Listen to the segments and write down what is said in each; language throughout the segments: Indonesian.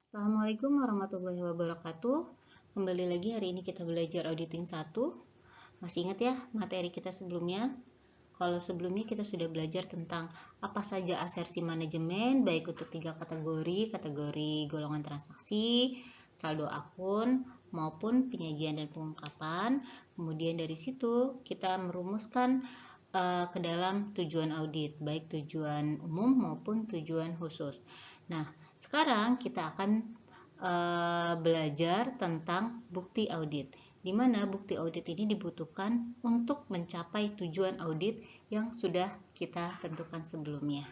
Assalamualaikum warahmatullahi wabarakatuh. Kembali lagi hari ini kita belajar auditing 1. Masih ingat ya materi kita sebelumnya? Kalau sebelumnya kita sudah belajar tentang apa saja asersi manajemen, baik untuk 3 kategori golongan transaksi, saldo akun, maupun penyajian dan pengungkapan. Kemudian dari situ kita merumuskan ke dalam tujuan audit, baik tujuan umum maupun tujuan khusus. Nah, sekarang kita akan belajar tentang bukti audit, di mana bukti audit ini dibutuhkan untuk mencapai tujuan audit yang sudah kita tentukan sebelumnya.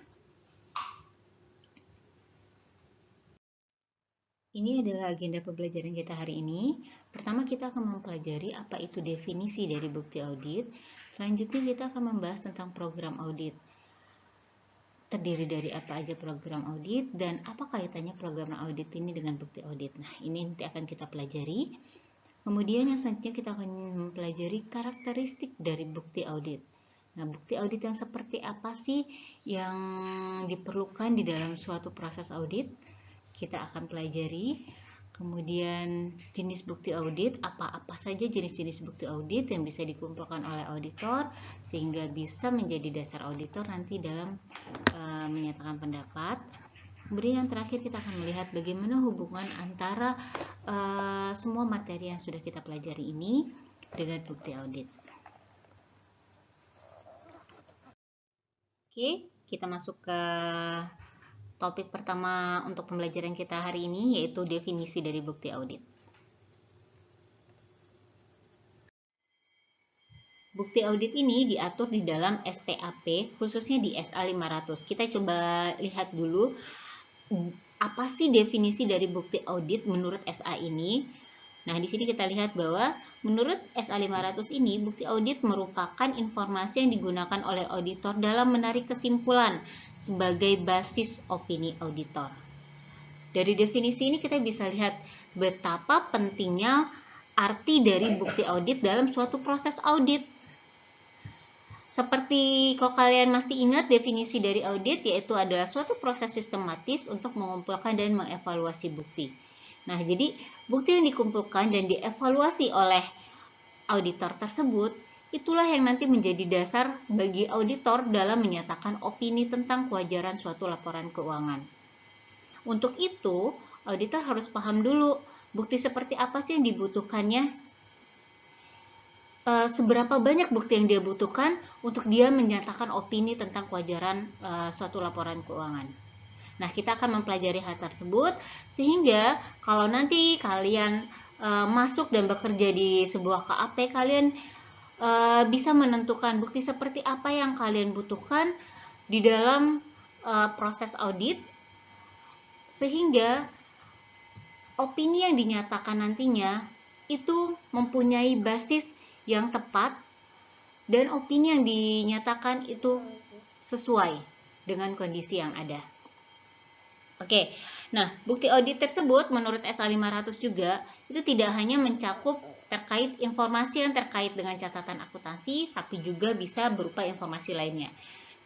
Ini adalah agenda pembelajaran kita hari ini. Pertama kita akan mempelajari apa itu definisi dari bukti audit. Selanjutnya kita akan membahas tentang program audit. Terdiri dari apa aja program audit dan apa kaitannya program audit ini dengan bukti audit. Nah, ini nanti akan kita pelajari. Kemudian yang selanjutnya kita akan mempelajari karakteristik dari bukti audit. Nah, bukti audit yang seperti apa sih yang diperlukan di dalam suatu proses audit? Kita akan pelajari. Kemudian jenis bukti audit, apa saja jenis-jenis bukti audit yang bisa dikumpulkan oleh auditor sehingga bisa menjadi dasar auditor nanti dalam menyatakan pendapat. Kemudian yang terakhir kita akan melihat bagaimana hubungan antara semua materi yang sudah kita pelajari ini dengan bukti audit. Oke, kita masuk ke topik pertama untuk pembelajaran kita hari ini, yaitu definisi dari bukti audit. Bukti audit ini diatur di dalam STAP, khususnya di SA 500. Kita coba lihat dulu apa sih definisi dari bukti audit menurut SA ini. Nah, di sini kita lihat bahwa menurut SA 500 ini, bukti audit merupakan informasi yang digunakan oleh auditor dalam menarik kesimpulan sebagai basis opini auditor. Dari definisi ini kita bisa lihat betapa pentingnya arti dari bukti audit dalam suatu proses audit. Seperti kalau kalian masih ingat definisi dari audit, yaitu adalah suatu proses sistematis untuk mengumpulkan dan mengevaluasi bukti. Nah, jadi bukti yang dikumpulkan dan dievaluasi oleh auditor tersebut, itulah yang nanti menjadi dasar bagi auditor dalam menyatakan opini tentang kewajaran suatu laporan keuangan. Untuk itu, auditor harus paham dulu bukti seperti apa sih yang dibutuhkannya, seberapa banyak bukti yang dia butuhkan untuk dia menyatakan opini tentang kewajaran suatu laporan keuangan. Nah, kita akan mempelajari hal tersebut sehingga kalau nanti kalian masuk dan bekerja di sebuah KAP, kalian bisa menentukan bukti seperti apa yang kalian butuhkan di dalam proses audit, sehingga opini yang dinyatakan nantinya itu mempunyai basis yang tepat dan opini yang dinyatakan itu sesuai dengan kondisi yang ada. Oke, nah bukti audit tersebut menurut SA 500 juga itu tidak hanya mencakup terkait informasi yang terkait dengan catatan akuntansi, tapi juga bisa berupa informasi lainnya.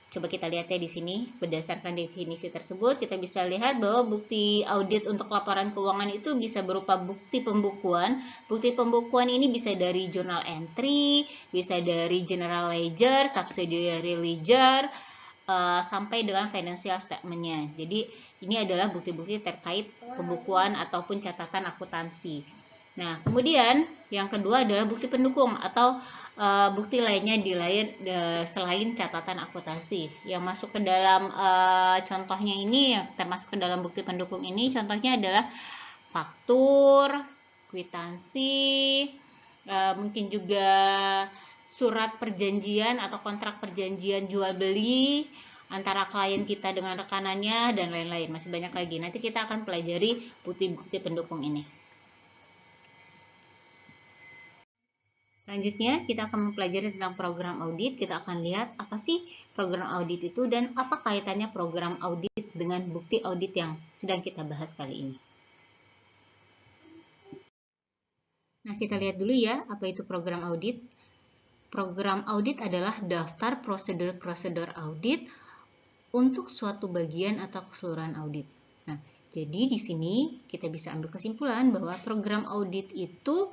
Coba kita lihat ya di sini, berdasarkan definisi tersebut kita bisa lihat bahwa bukti audit untuk laporan keuangan itu bisa berupa bukti pembukuan. Bukti pembukuan ini bisa dari journal entry, bisa dari general ledger, subsidiary ledger, sampai dengan financial statement-nya. Jadi ini adalah bukti-bukti terkait pembukuan ataupun catatan akuntansi. Nah, kemudian yang kedua adalah bukti pendukung atau bukti lainnya selain catatan akuntansi. Yang masuk ke dalam contohnya ini, yang termasuk ke dalam bukti pendukung ini, contohnya adalah faktur, kwitansi, mungkin juga surat perjanjian atau kontrak perjanjian jual beli antara klien kita dengan rekanannya dan lain-lain. Masih banyak lagi. Nanti kita akan pelajari bukti-bukti pendukung ini. Selanjutnya kita akan mempelajari tentang program audit. Kita akan lihat apa sih program audit itu dan apa kaitannya program audit dengan bukti audit yang sedang kita bahas kali ini. Nah, kita lihat dulu ya apa itu program audit. Program audit adalah daftar prosedur-prosedur audit untuk suatu bagian atau keseluruhan audit. Nah, Jadi di sini kita bisa ambil kesimpulan bahwa program audit itu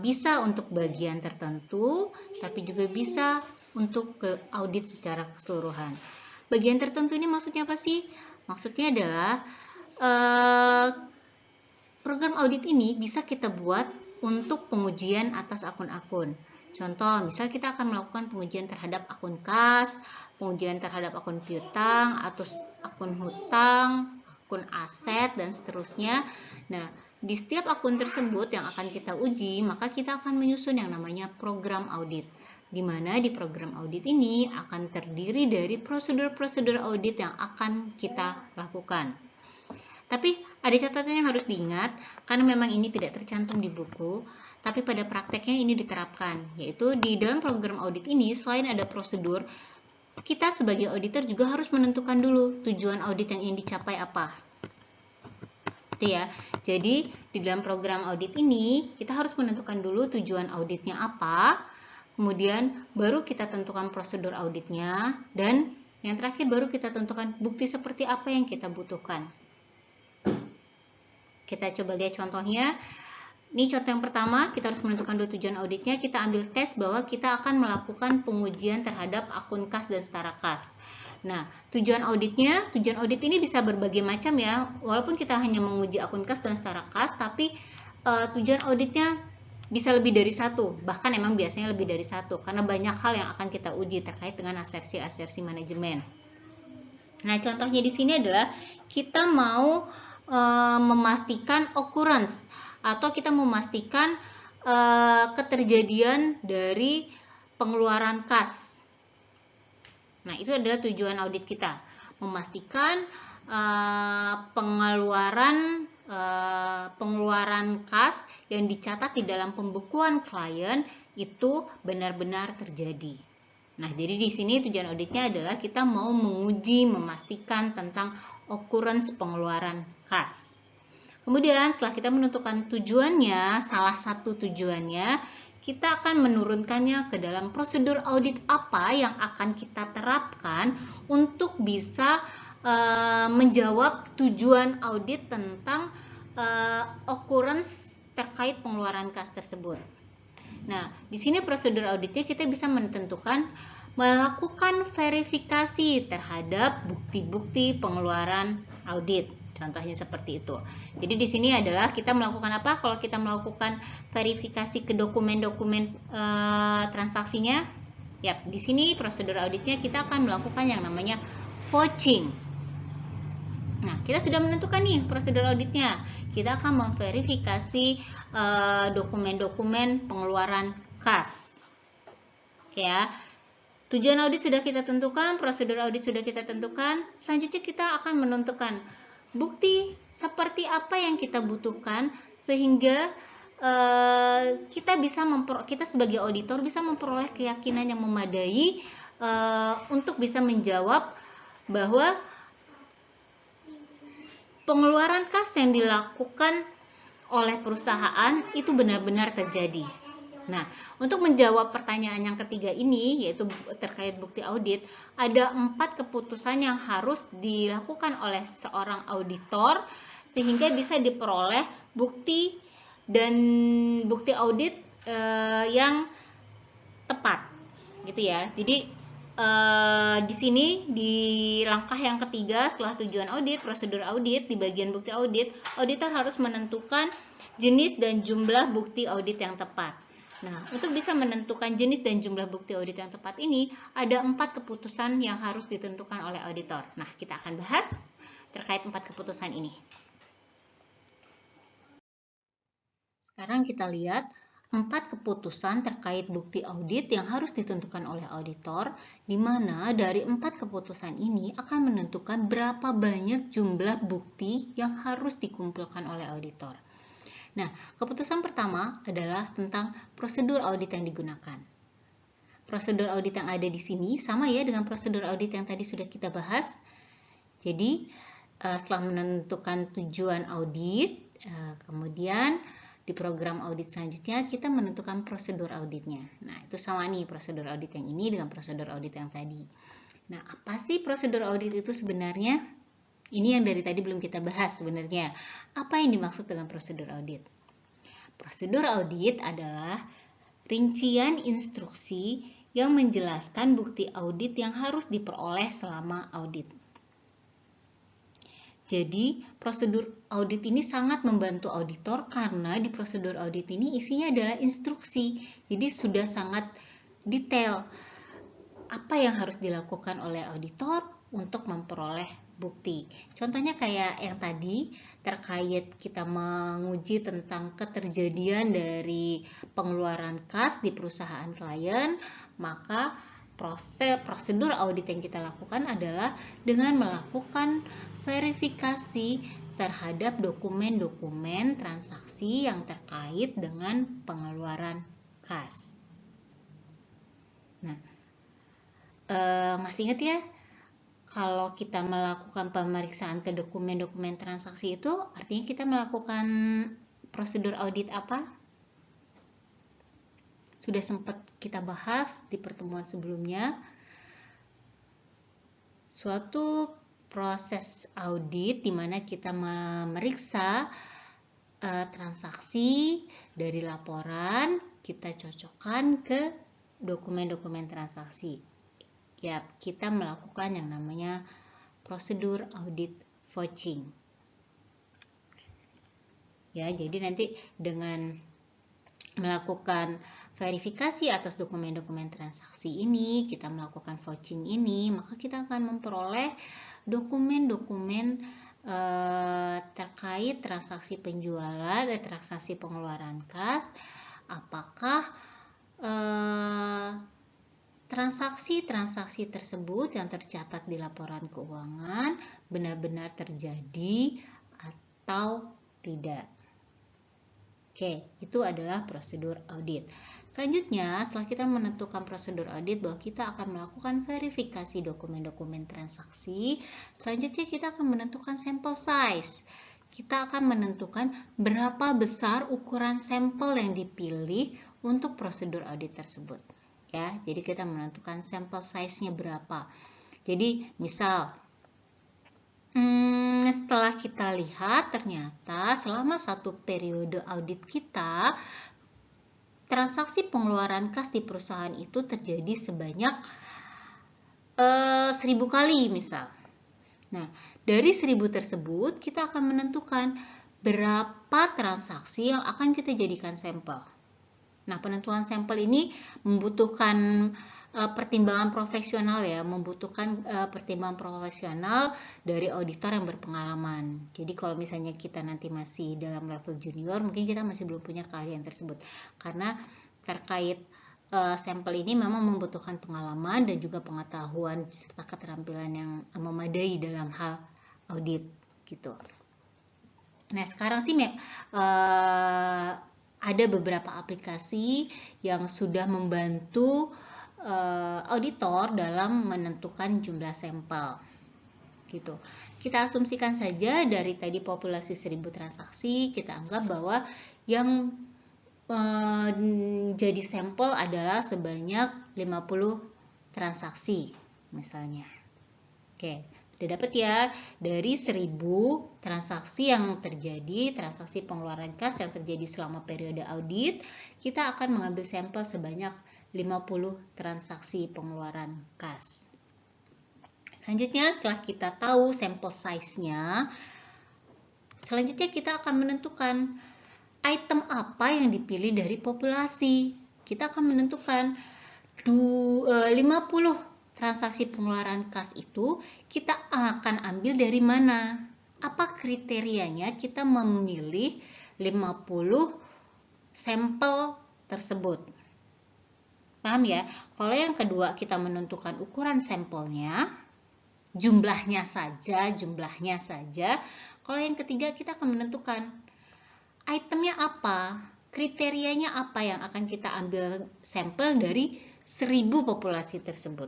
bisa untuk bagian tertentu, tapi juga bisa untuk ke audit secara keseluruhan. Bagian tertentu ini maksudnya apa sih? Maksudnya adalah program audit ini bisa kita buat untuk pengujian atas akun-akun. Contoh, misal kita akan melakukan pengujian terhadap akun kas, pengujian terhadap akun piutang, atau akun hutang, akun aset, dan seterusnya. Nah, di setiap akun tersebut yang akan kita uji, maka kita akan menyusun yang namanya program audit. Di mana di program audit ini akan terdiri dari prosedur-prosedur audit yang akan kita lakukan. Tapi ada catatan yang harus diingat, karena memang ini tidak tercantum di buku, tapi pada prakteknya ini diterapkan, yaitu di dalam program audit ini selain ada prosedur, kita sebagai auditor juga harus menentukan dulu tujuan audit yang ingin dicapai apa. Itu ya. Jadi di dalam program audit ini kita harus menentukan dulu tujuan auditnya apa, kemudian baru kita tentukan prosedur auditnya, dan yang terakhir baru kita tentukan bukti seperti apa yang kita butuhkan. Kita coba lihat contohnya. Ini contoh yang pertama, kita harus menentukan dulu tujuan auditnya. Kita ambil case bahwa kita akan melakukan pengujian terhadap akun kas dan setara kas. Nah, tujuan audit ini bisa berbagai macam ya. Walaupun kita hanya menguji akun kas dan setara kas, tapi tujuan auditnya bisa lebih dari satu. Bahkan emang biasanya lebih dari satu, karena banyak hal yang akan kita uji terkait dengan asersi-asersi manajemen. Nah, contohnya di sini adalah kita mau memastikan occurrence atau kita memastikan keterjadian dari pengeluaran kas. Nah, itu adalah tujuan audit kita, memastikan pengeluaran kas yang dicatat di dalam pembukuan klien itu benar-benar terjadi. Nah, jadi di sini tujuan auditnya adalah kita mau menguji, memastikan tentang occurrence pengeluaran kas. Kemudian setelah kita menentukan tujuannya, salah satu tujuannya, kita akan menurunkannya ke dalam prosedur audit apa yang akan kita terapkan untuk bisa menjawab tujuan audit tentang occurrence terkait pengeluaran kas tersebut. Nah, di sini prosedur auditnya kita bisa menentukan melakukan verifikasi terhadap bukti-bukti pengeluaran audit. Contohnya seperti itu. Jadi di sini adalah kita melakukan apa? Kalau kita melakukan verifikasi ke dokumen-dokumen transaksinya, ya, di sini prosedur auditnya kita akan melakukan yang namanya vouching. Nah, kita sudah menentukan nih prosedur auditnya. Kita akan memverifikasi dokumen-dokumen pengeluaran kas. Oke ya. Tujuan audit sudah kita tentukan, prosedur audit sudah kita tentukan. Selanjutnya kita akan menentukan bukti seperti apa yang kita butuhkan sehingga kita sebagai auditor bisa memperoleh keyakinan yang memadai untuk bisa menjawab bahwa pengeluaran kas yang dilakukan oleh perusahaan itu benar-benar terjadi. Nah, untuk menjawab pertanyaan yang ketiga ini, yaitu terkait bukti audit, ada 4 keputusan yang harus dilakukan oleh seorang auditor sehingga bisa diperoleh bukti dan bukti audit yang tepat, gitu ya. Jadi di sini di langkah yang ketiga setelah tujuan audit, prosedur audit, di bagian bukti audit, auditor harus menentukan jenis dan jumlah bukti audit yang tepat. Nah, untuk bisa menentukan jenis dan jumlah bukti audit yang tepat ini, ada 4 keputusan yang harus ditentukan oleh auditor. Nah, kita akan bahas terkait 4 keputusan ini. Sekarang kita lihat 4 keputusan terkait bukti audit yang harus ditentukan oleh auditor, di mana dari 4 keputusan ini akan menentukan berapa banyak jumlah bukti yang harus dikumpulkan oleh auditor. Nah, keputusan pertama adalah tentang prosedur audit yang digunakan. Prosedur audit yang ada di sini sama ya dengan prosedur audit yang tadi sudah kita bahas. Jadi, setelah menentukan tujuan audit, kemudian di program audit selanjutnya kita menentukan prosedur auditnya. Nah, itu sama nih prosedur audit yang ini dengan prosedur audit yang tadi. Nah, apa sih prosedur audit itu sebenarnya? Ini yang dari tadi belum kita bahas sebenarnya. Apa yang dimaksud dengan prosedur audit? Prosedur audit adalah rincian instruksi yang menjelaskan bukti audit yang harus diperoleh selama audit. Jadi, prosedur audit ini sangat membantu auditor karena di prosedur audit ini isinya adalah instruksi. Jadi, sudah sangat detail apa yang harus dilakukan oleh auditor untuk memperoleh bukti. Contohnya kayak yang tadi terkait kita menguji tentang keterjadian dari pengeluaran kas di perusahaan klien, maka prosedur audit yang kita lakukan adalah dengan melakukan verifikasi terhadap dokumen-dokumen transaksi yang terkait dengan pengeluaran kas. Nah, masih ingat ya, kalau kita melakukan pemeriksaan ke dokumen-dokumen transaksi itu artinya kita melakukan prosedur audit apa? Sudah sempat kita bahas di pertemuan sebelumnya. Suatu proses audit di mana kita memeriksa transaksi dari laporan, kita cocokkan ke dokumen-dokumen transaksi. Ya, kita melakukan yang namanya prosedur audit vouching. Ya, jadi nanti dengan melakukan verifikasi atas dokumen-dokumen transaksi ini, kita melakukan vouching ini, maka kita akan memperoleh dokumen-dokumen terkait transaksi penjualan dan transaksi pengeluaran kas, apakah transaksi-transaksi tersebut yang tercatat di laporan keuangan benar-benar terjadi atau tidak. Oke, itu adalah prosedur audit. Selanjutnya, setelah kita menentukan prosedur audit bahwa kita akan melakukan verifikasi dokumen-dokumen transaksi, selanjutnya kita akan menentukan sampel size. Kita akan menentukan berapa besar ukuran sampel yang dipilih untuk prosedur audit tersebut. Ya, jadi kita menentukan sampel size-nya berapa. Jadi, misal setelah kita lihat ternyata selama satu periode audit kita, transaksi pengeluaran kas di perusahaan itu terjadi sebanyak 1000 kali misal. Nah, dari 1000 tersebut kita akan menentukan berapa transaksi yang akan kita jadikan sampel. Nah, penentuan sampel ini membutuhkan pertimbangan profesional ya, membutuhkan pertimbangan profesional dari auditor yang berpengalaman. Jadi kalau misalnya kita nanti masih dalam level junior, mungkin kita masih belum punya keahlian tersebut. Karena terkait sampel ini memang membutuhkan pengalaman dan juga pengetahuan serta keterampilan yang memadai dalam hal audit gitu. Nah, sekarang sih ada beberapa aplikasi yang sudah membantu auditor dalam menentukan jumlah sampel gitu. Kita asumsikan saja dari tadi populasi 1000 transaksi, kita anggap bahwa yang jadi sampel adalah sebanyak 50 transaksi misalnya. Oke, udah dapat ya, dari 1000 transaksi yang terjadi, transaksi pengeluaran kas yang terjadi selama periode audit, kita akan mengambil sampel sebanyak 50 transaksi pengeluaran kas. Selanjutnya, setelah kita tahu sampel size-nya, selanjutnya kita akan menentukan item apa yang dipilih dari populasi. Kita akan menentukan 50 transaksi pengeluaran kas itu kita akan ambil dari mana? Apa kriterianya kita memilih 50 sampel tersebut? Paham ya? Kalau yang kedua kita menentukan ukuran sampelnya, jumlahnya saja. Kalau yang ketiga kita akan menentukan itemnya apa, kriterianya apa yang akan kita ambil sampel dari 1000 populasi tersebut.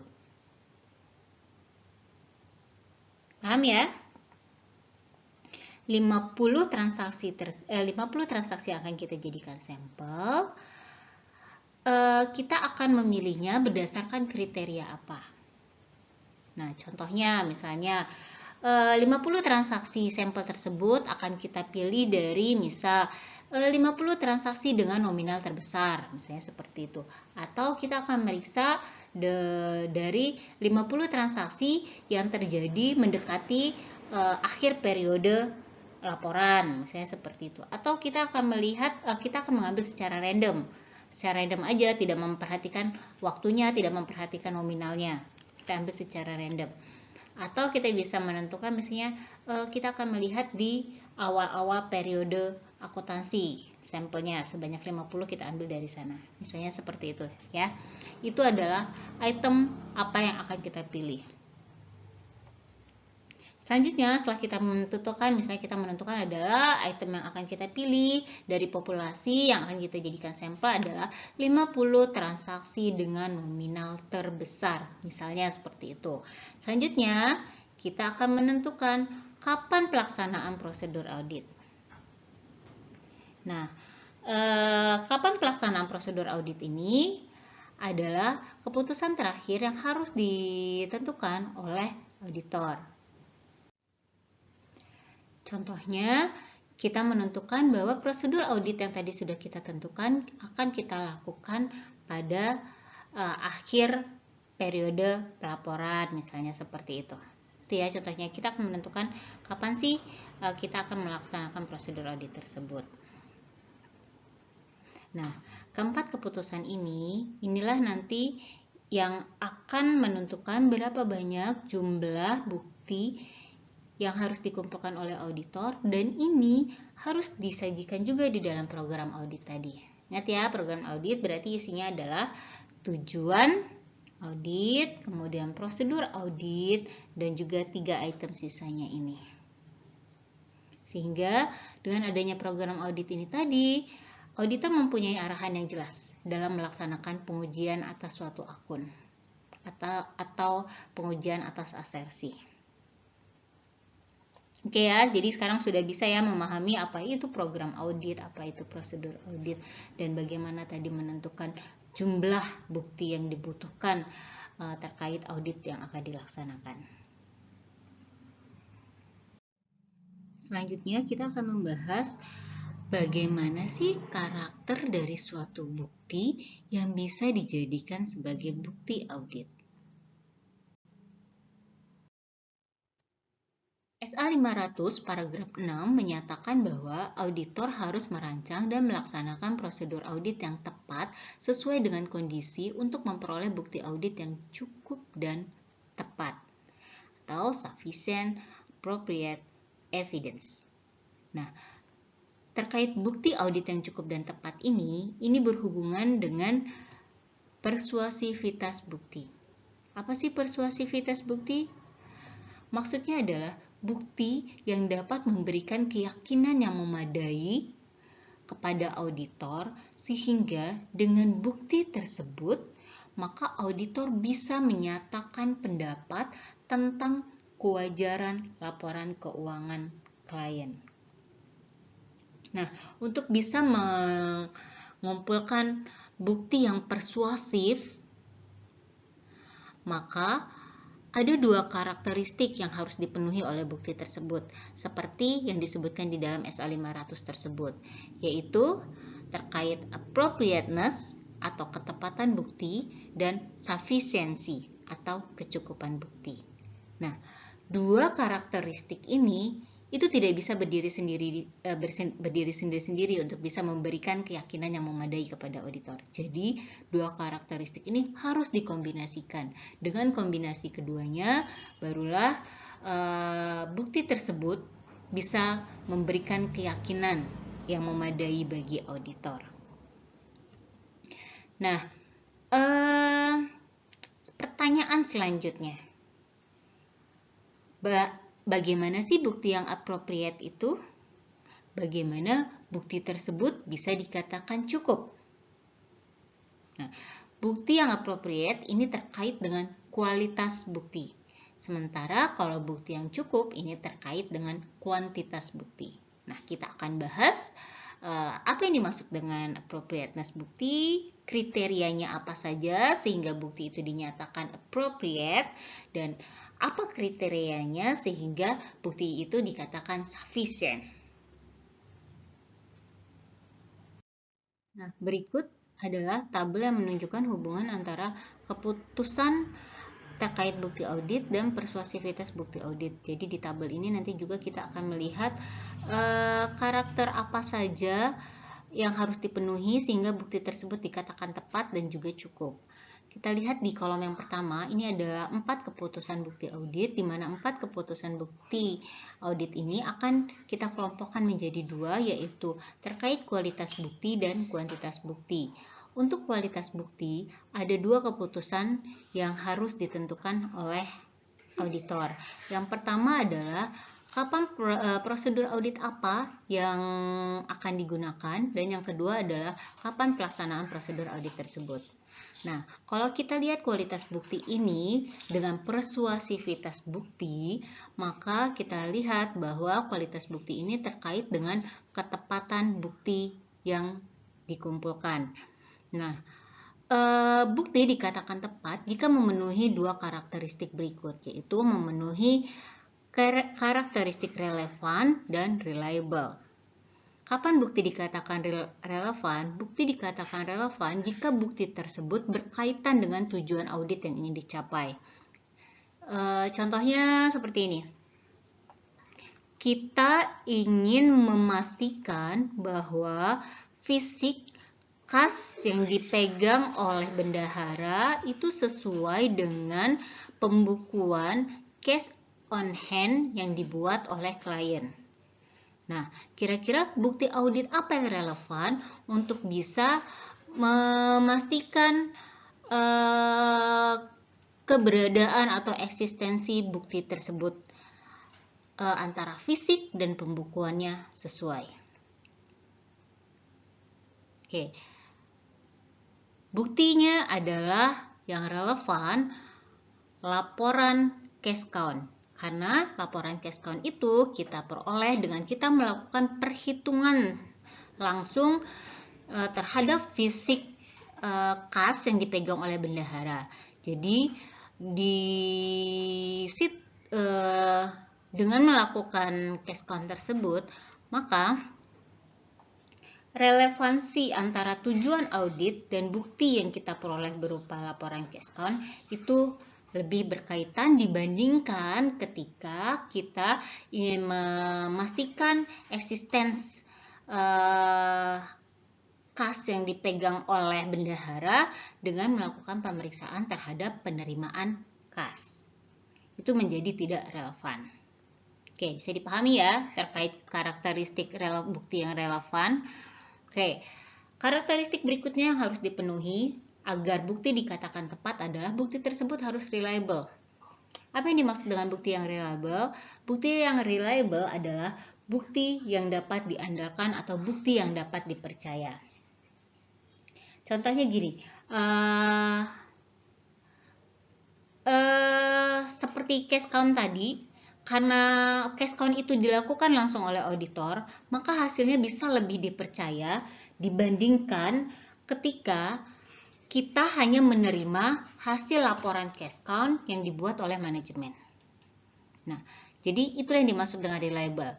Paham ya? 50 transaksi yang akan kita jadikan sampel. Kita akan memilihnya berdasarkan kriteria apa? Nah, contohnya misalnya 50 transaksi sampel tersebut akan kita pilih dari misal 50 transaksi dengan nominal terbesar, misalnya seperti itu. Atau kita akan meriksa dari 50 transaksi yang terjadi mendekati akhir periode laporan, misalnya seperti itu. Atau kita akan melihat, kita akan mengambil secara random aja, tidak memperhatikan waktunya, tidak memperhatikan nominalnya. Kita ambil secara random. Atau kita bisa menentukan misalnya kita akan melihat di awal-awal periode akuntansi, sampelnya sebanyak 50 kita ambil dari sana. Misalnya seperti itu ya. Itu adalah item apa yang akan kita pilih. Selanjutnya, setelah kita menentukan, misalnya kita menentukan adalah item yang akan kita pilih dari populasi yang akan kita jadikan sampel adalah 50 transaksi dengan nominal terbesar. Misalnya seperti itu. Selanjutnya, kita akan menentukan kapan pelaksanaan prosedur audit. Nah, kapan pelaksanaan prosedur audit ini adalah keputusan terakhir yang harus ditentukan oleh auditor. Contohnya, kita menentukan bahwa prosedur audit yang tadi sudah kita tentukan akan kita lakukan pada akhir periode pelaporan, misalnya seperti itu. Itu ya contohnya, kita akan menentukan kapan sih kita akan melaksanakan prosedur audit tersebut. Nah, keempat keputusan inilah nanti yang akan menentukan berapa banyak jumlah bukti yang harus dikumpulkan oleh auditor, dan ini harus disajikan juga di dalam program audit tadi. Ingat ya, program audit berarti isinya adalah tujuan audit, kemudian prosedur audit, dan juga 3 item sisanya ini. Sehingga dengan adanya program audit ini tadi, auditor mempunyai arahan yang jelas dalam melaksanakan pengujian atas suatu akun atau pengujian atas asersi. Oke ya, jadi sekarang sudah bisa ya memahami apa itu program audit, apa itu prosedur audit, dan bagaimana tadi menentukan jumlah bukti yang dibutuhkan terkait audit yang akan dilaksanakan. Selanjutnya kita akan membahas bagaimana sih karakter dari suatu bukti yang bisa dijadikan sebagai bukti audit. SA 500 paragraf 6 menyatakan bahwa auditor harus merancang dan melaksanakan prosedur audit yang tepat sesuai dengan kondisi untuk memperoleh bukti audit yang cukup dan tepat atau sufficient appropriate evidence. Nah, terkait bukti audit yang cukup dan tepat ini berhubungan dengan persuasivitas bukti. Apa sih persuasivitas bukti? Maksudnya adalah bukti yang dapat memberikan keyakinan yang memadai kepada auditor, sehingga dengan bukti tersebut maka auditor bisa menyatakan pendapat tentang kewajaran laporan keuangan klien. Nah, untuk bisa mengumpulkan bukti yang persuasif, maka ada 2 karakteristik yang harus dipenuhi oleh bukti tersebut, seperti yang disebutkan di dalam SA 500 tersebut, yaitu terkait appropriateness atau ketepatan bukti dan sufficiency atau kecukupan bukti. Nah, 2 karakteristik ini itu tidak bisa berdiri sendiri-sendiri untuk bisa memberikan keyakinan yang memadai kepada auditor. Jadi, 2 karakteristik ini harus dikombinasikan. Dengan kombinasi keduanya, barulah bukti tersebut bisa memberikan keyakinan yang memadai bagi auditor. Nah, pertanyaan selanjutnya, bagaimana sih bukti yang appropriate itu? Bagaimana bukti tersebut bisa dikatakan cukup? Nah, bukti yang appropriate ini terkait dengan kualitas bukti. Sementara kalau bukti yang cukup ini terkait dengan kuantitas bukti. Nah, kita akan bahas apa yang dimaksud dengan appropriateness bukti, kriterianya apa saja sehingga bukti itu dinyatakan appropriate, dan apa kriterianya sehingga bukti itu dikatakan sufficient. Nah, berikut adalah tabel yang menunjukkan hubungan antara keputusan terkait bukti audit dan persuasivitas bukti audit. Jadi di tabel ini nanti juga kita akan melihat karakter apa saja yang harus dipenuhi sehingga bukti tersebut dikatakan tepat dan juga cukup. Kita lihat di kolom yang pertama, ini adalah 4 keputusan bukti audit, di mana 4 keputusan bukti audit ini akan kita kelompokkan menjadi 2, yaitu terkait kualitas bukti dan kuantitas bukti. Untuk kualitas bukti, ada 2 keputusan yang harus ditentukan oleh auditor. Yang pertama adalah kapan prosedur audit apa yang akan digunakan, dan yang kedua adalah kapan pelaksanaan prosedur audit tersebut. Nah, kalau kita lihat kualitas bukti ini dengan persuasivitas bukti, maka kita lihat bahwa kualitas bukti ini terkait dengan ketepatan bukti yang dikumpulkan. Nah, bukti dikatakan tepat jika memenuhi 2 karakteristik berikut, yaitu memenuhi karakteristik relevan dan reliable. Kapan bukti dikatakan relevan? Bukti dikatakan relevan jika bukti tersebut berkaitan dengan tujuan audit yang ingin dicapai. Contohnya seperti ini. Kita ingin memastikan bahwa fisik kas yang dipegang oleh bendahara itu sesuai dengan pembukuan cash on hand yang dibuat oleh klien. Nah, kira-kira bukti audit apa yang relevan untuk bisa memastikan keberadaan atau eksistensi bukti tersebut antara fisik dan pembukuannya sesuai. Oke. Buktinya adalah yang relevan laporan cash count. Karena laporan cash count itu kita peroleh dengan kita melakukan perhitungan langsung terhadap fisik kas yang dipegang oleh bendahara. Jadi dengan melakukan cash count tersebut, maka relevansi antara tujuan audit dan bukti yang kita peroleh berupa laporan cash count itu lebih berkaitan dibandingkan ketika kita ingin memastikan eksistensi kas yang dipegang oleh bendahara dengan melakukan pemeriksaan terhadap penerimaan kas. Itu menjadi tidak relevan. Oke, bisa dipahami ya terkait karakteristik bukti yang relevan. Oke, karakteristik berikutnya yang harus dipenuhi agar bukti dikatakan tepat adalah bukti tersebut harus reliable. Apa yang dimaksud dengan bukti yang reliable? Bukti yang reliable adalah bukti yang dapat diandalkan atau bukti yang dapat dipercaya. Contohnya gini, seperti case count tadi, karena case count itu dilakukan langsung oleh auditor, maka hasilnya bisa lebih dipercaya dibandingkan ketika kita hanya menerima hasil laporan cash count yang dibuat oleh manajemen. Nah, jadi itulah yang dimaksud dengan reliable.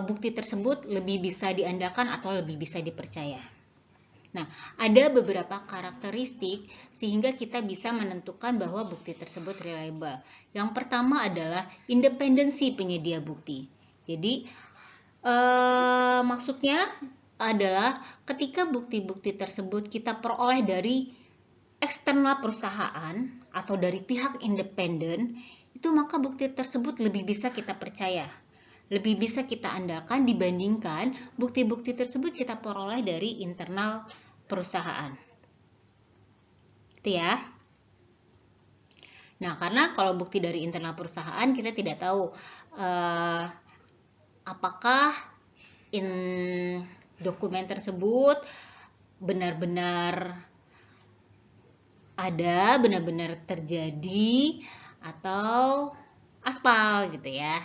Bukti tersebut lebih bisa diandalkan atau lebih bisa dipercaya. Nah, ada beberapa karakteristik sehingga kita bisa menentukan bahwa bukti tersebut reliable. Yang pertama adalah independensi penyedia bukti. Jadi, maksudnya adalah ketika bukti-bukti tersebut kita peroleh dari eksternal perusahaan atau dari pihak independen, itu maka bukti tersebut lebih bisa kita percaya, lebih bisa kita andalkan dibandingkan bukti-bukti tersebut kita peroleh dari internal perusahaan. Itu ya. Nah, karena kalau bukti dari internal perusahaan kita tidak tahu apakah dokumen tersebut benar-benar ada, benar-benar terjadi atau aspal gitu ya.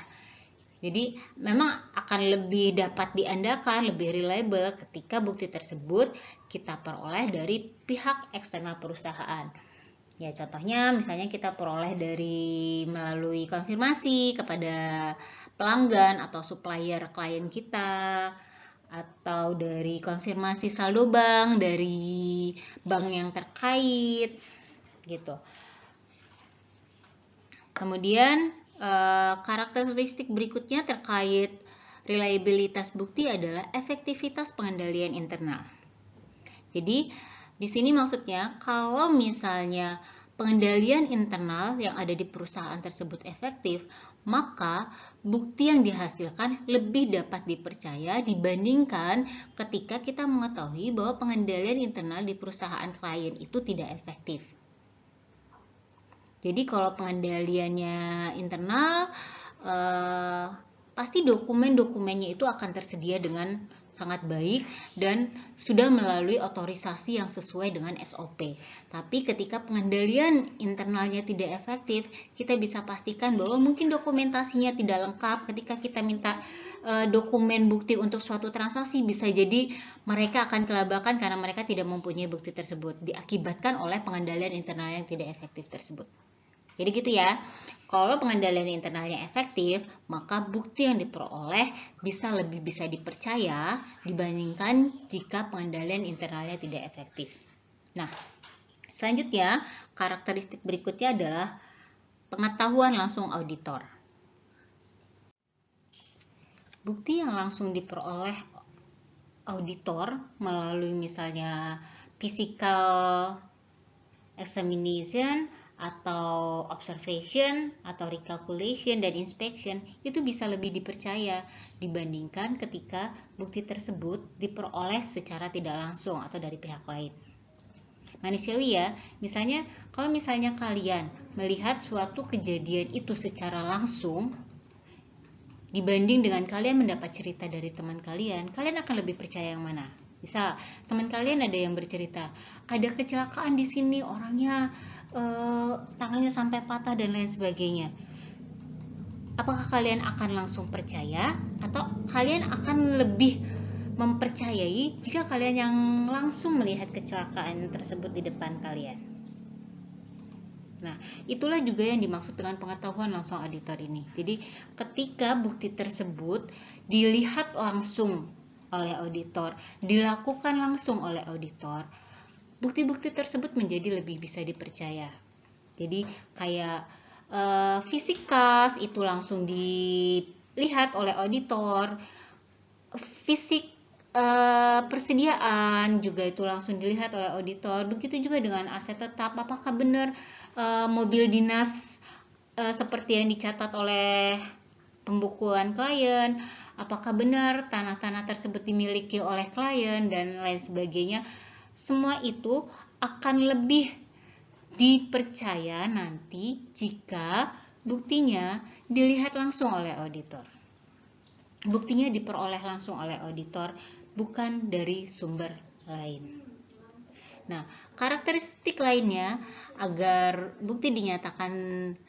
Jadi memang akan lebih dapat diandalkan, lebih reliable ketika bukti tersebut kita peroleh dari pihak eksternal perusahaan. Ya, contohnya misalnya kita peroleh melalui konfirmasi kepada pelanggan atau supplier klien kita, atau dari konfirmasi saldo bank dari bank yang terkait gitu. Kemudian karakteristik berikutnya terkait reliabilitas bukti adalah efektivitas pengendalian internal. Jadi di sini maksudnya kalau misalnya pengendalian internal yang ada di perusahaan tersebut efektif, maka bukti yang dihasilkan lebih dapat dipercaya dibandingkan ketika kita mengetahui bahwa pengendalian internal di perusahaan klien itu tidak efektif. Jadi kalau pengendaliannya internal, pasti dokumen-dokumennya itu akan tersedia dengan sangat baik dan sudah melalui otorisasi yang sesuai dengan SOP. Tapi ketika pengendalian internalnya tidak efektif, kita bisa pastikan bahwa mungkin dokumentasinya tidak lengkap. Ketika kita minta dokumen bukti untuk suatu transaksi, bisa jadi mereka akan kelabakan karena mereka tidak mempunyai bukti tersebut, diakibatkan oleh pengendalian internal yang tidak efektif tersebut. Jadi gitu ya. Kalau pengendalian internalnya efektif, maka bukti yang diperoleh lebih bisa dipercaya dibandingkan jika pengendalian internalnya tidak efektif. Nah, selanjutnya karakteristik berikutnya adalah pengetahuan langsung auditor. Bukti yang langsung diperoleh auditor melalui misalnya physical examination atau observation atau recalculation dan inspection itu bisa lebih dipercaya dibandingkan ketika bukti tersebut diperoleh secara tidak langsung atau dari pihak lain. Manusiawi ya, misalnya kalau misalnya kalian melihat suatu kejadian itu secara langsung dibanding dengan kalian mendapat cerita dari teman kalian akan lebih percaya yang mana? Misal teman kalian ada yang bercerita, ada kecelakaan di sini, orangnya tangannya sampai patah dan lain sebagainya. Apakah kalian akan langsung percaya atau kalian akan lebih mempercayai jika kalian yang langsung melihat kecelakaan tersebut di depan kalian? Nah, itulah juga yang dimaksud dengan pengetahuan langsung auditor ini. Jadi, ketika bukti tersebut dilihat langsung oleh auditor, dilakukan langsung oleh auditor, bukti-bukti tersebut menjadi lebih bisa dipercaya. Jadi kayak fisikas itu langsung dilihat oleh auditor, fisik persediaan juga itu langsung dilihat oleh auditor. Begitu juga dengan aset tetap, apakah benar mobil dinas seperti yang dicatat oleh pembukuan klien, apakah benar tanah-tanah tersebut dimiliki oleh klien dan lain sebagainya. Semua itu akan lebih dipercaya nanti jika buktinya dilihat langsung oleh auditor. Buktinya diperoleh langsung oleh auditor, bukan dari sumber lain. Nah, karakteristik lainnya agar bukti dinyatakan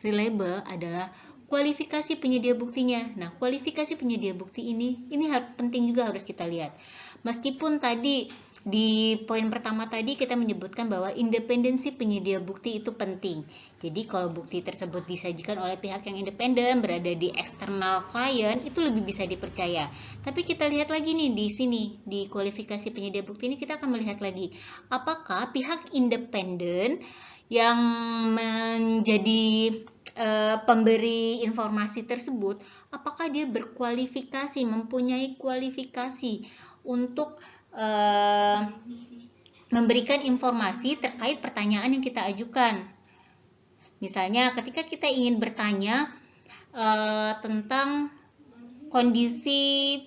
reliable adalah kualifikasi penyedia buktinya. Nah, kualifikasi penyedia bukti ini penting juga harus kita lihat. Meskipun tadi di poin pertama tadi kita menyebutkan bahwa independensi penyedia bukti itu penting. Jadi kalau bukti tersebut disajikan oleh pihak yang independen berada di eksternal klien itu lebih bisa dipercaya. Tapi kita lihat lagi nih di sini di kualifikasi penyedia bukti ini kita akan melihat lagi apakah pihak independen yang menjadi pemberi informasi tersebut apakah dia berkualifikasi, mempunyai kualifikasi untuk memberikan informasi terkait pertanyaan yang kita ajukan. Misalnya ketika kita ingin bertanya tentang kondisi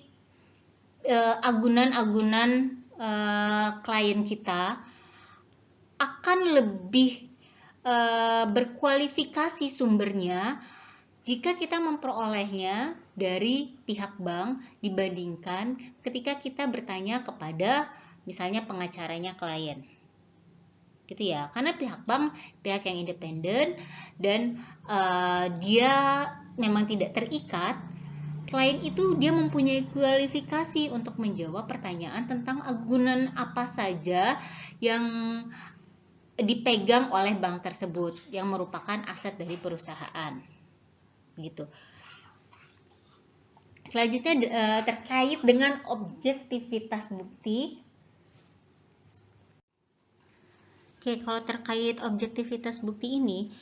agunan-agunan klien kita, akan lebih berkualifikasi sumbernya jika kita memperolehnya dari pihak bank dibandingkan ketika kita bertanya kepada misalnya pengacaranya klien. Gitu ya, karena pihak bank pihak yang independen dan dia memang tidak terikat Selain itu, dia mempunyai kualifikasi untuk menjawab pertanyaan tentang agunan apa saja yang dipegang oleh bank tersebut yang merupakan aset dari perusahaan. Gitu. Selanjutnya terkait dengan objektivitas bukti. Oke, kalau terkait objektivitas bukti ini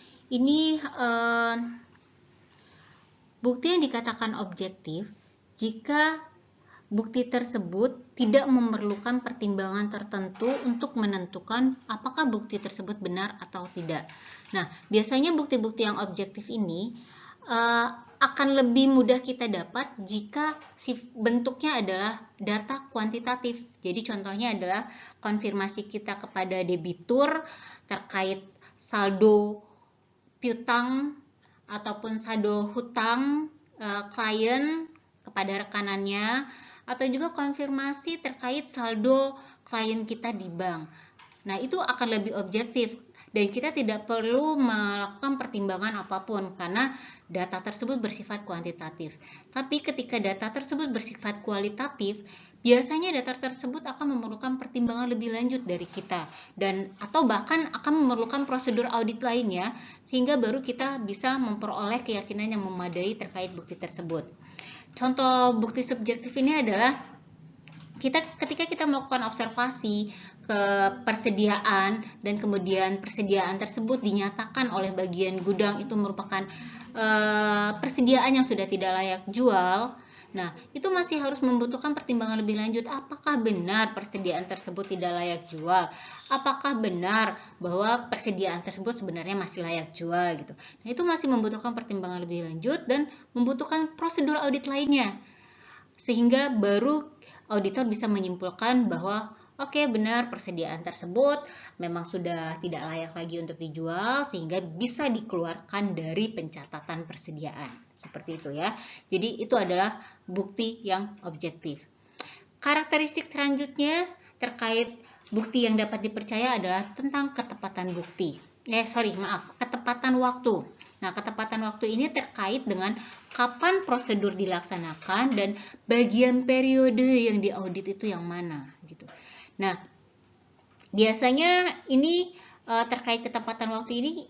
bukti yang dikatakan objektif jika bukti tersebut tidak memerlukan pertimbangan tertentu untuk menentukan apakah bukti tersebut benar atau tidak. Nah, biasanya bukti-bukti yang objektif ini akan lebih mudah kita dapat jika bentuknya adalah data kuantitatif. Jadi contohnya adalah konfirmasi kita kepada debitur terkait saldo piutang ataupun saldo hutang klien kepada rekanannya, atau juga konfirmasi terkait saldo klien kita di bank. Nah, itu akan lebih objektif dan kita tidak perlu melakukan pertimbangan apapun karena data tersebut bersifat kuantitatif. Tapi ketika data tersebut bersifat kualitatif, biasanya data tersebut akan memerlukan pertimbangan lebih lanjut dari kita dan atau bahkan akan memerlukan prosedur audit lainnya sehingga baru kita bisa memperoleh keyakinan yang memadai terkait bukti tersebut. Contoh bukti subjektif ini adalah ketika kita melakukan observasi ke persediaan dan kemudian persediaan tersebut dinyatakan oleh bagian gudang itu merupakan persediaan yang sudah tidak layak jual. Nah, itu masih harus membutuhkan pertimbangan lebih lanjut. Apakah benar persediaan tersebut tidak layak jual? Apakah benar bahwa persediaan tersebut sebenarnya masih layak jual gitu. Nah, itu masih membutuhkan pertimbangan lebih lanjut dan membutuhkan prosedur audit lainnya. Sehingga baru auditor bisa menyimpulkan bahwa oke, benar persediaan tersebut memang sudah tidak layak lagi untuk dijual sehingga bisa dikeluarkan dari pencatatan persediaan. Seperti itu ya. Jadi itu adalah bukti yang objektif. Karakteristik selanjutnya terkait bukti yang dapat dipercaya adalah tentang ketepatan bukti. Ketepatan waktu. Nah, ketepatan waktu ini terkait dengan kapan prosedur dilaksanakan dan bagian periode yang diaudit itu yang mana gitu. Nah, biasanya ini terkait ketepatan waktu ini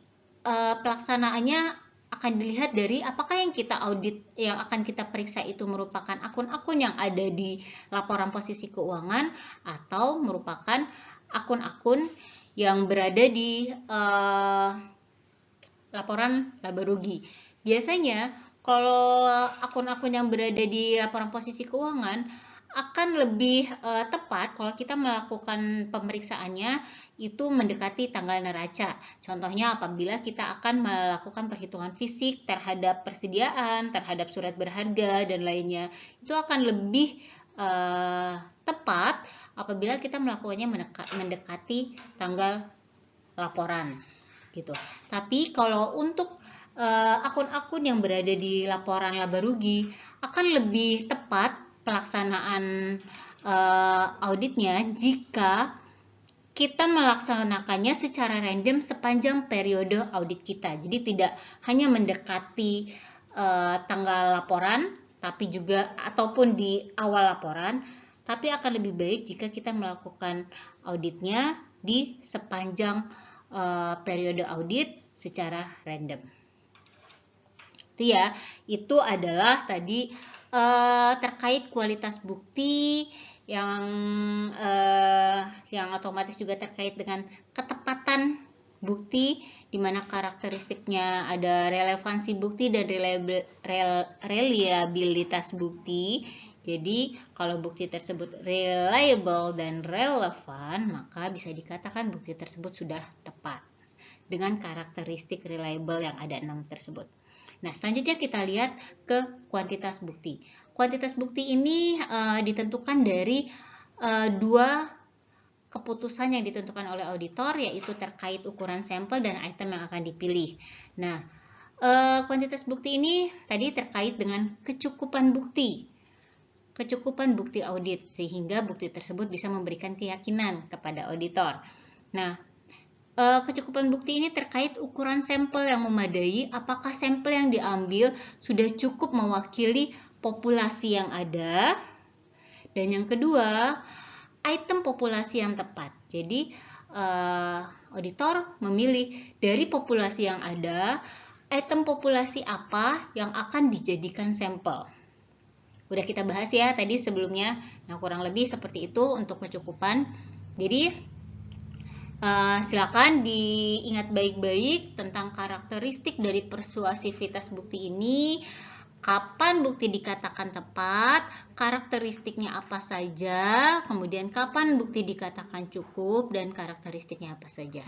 pelaksanaannya akan dilihat dari apakah yang kita audit, yang akan kita periksa itu merupakan akun-akun yang ada di laporan posisi keuangan atau merupakan akun-akun yang berada di laporan laba rugi. Biasanya kalau akun-akun yang berada di laporan posisi keuangan akan lebih tepat kalau kita melakukan pemeriksaannya itu mendekati tanggal neraca. Contohnya apabila kita akan melakukan perhitungan fisik terhadap persediaan, terhadap surat berharga dan lainnya, itu akan lebih tepat apabila kita melakukannya mendekati tanggal laporan gitu. Tapi kalau untuk akun-akun yang berada di laporan laba rugi akan lebih tepat pelaksanaan auditnya jika kita melaksanakannya secara random sepanjang periode audit kita. Jadi tidak hanya mendekati tanggal laporan, tapi juga ataupun di awal laporan, tapi akan lebih baik jika kita melakukan auditnya di sepanjang periode audit secara random. Itu adalah tadi terkait kualitas bukti yang otomatis juga terkait dengan ketepatan bukti, di mana karakteristiknya ada relevansi bukti dan reliabilitas bukti. Jadi kalau bukti tersebut reliable dan relevan, maka bisa dikatakan bukti tersebut sudah tepat dengan karakteristik reliable yang ada 6 tersebut. Nah, selanjutnya kita lihat ke kuantitas bukti. Kuantitas bukti ini ditentukan dari dua keputusan yang ditentukan oleh auditor, yaitu terkait ukuran sampel dan item yang akan dipilih. Nah, kuantitas bukti ini tadi terkait dengan kecukupan bukti audit, sehingga bukti tersebut bisa memberikan keyakinan kepada auditor. Nah, kecukupan bukti ini terkait ukuran sampel yang memadai, apakah sampel yang diambil sudah cukup mewakili populasi yang ada, dan yang kedua, item populasi yang tepat. Jadi, auditor memilih dari populasi yang ada, item populasi apa yang akan dijadikan sampel. Udah kita bahas ya tadi sebelumnya. Nah, kurang lebih seperti itu untuk kecukupan. Jadi, silakan diingat baik-baik tentang karakteristik dari persuasivitas bukti ini. Kapan bukti dikatakan tepat, karakteristiknya apa saja, kemudian kapan bukti dikatakan cukup, dan karakteristiknya apa saja.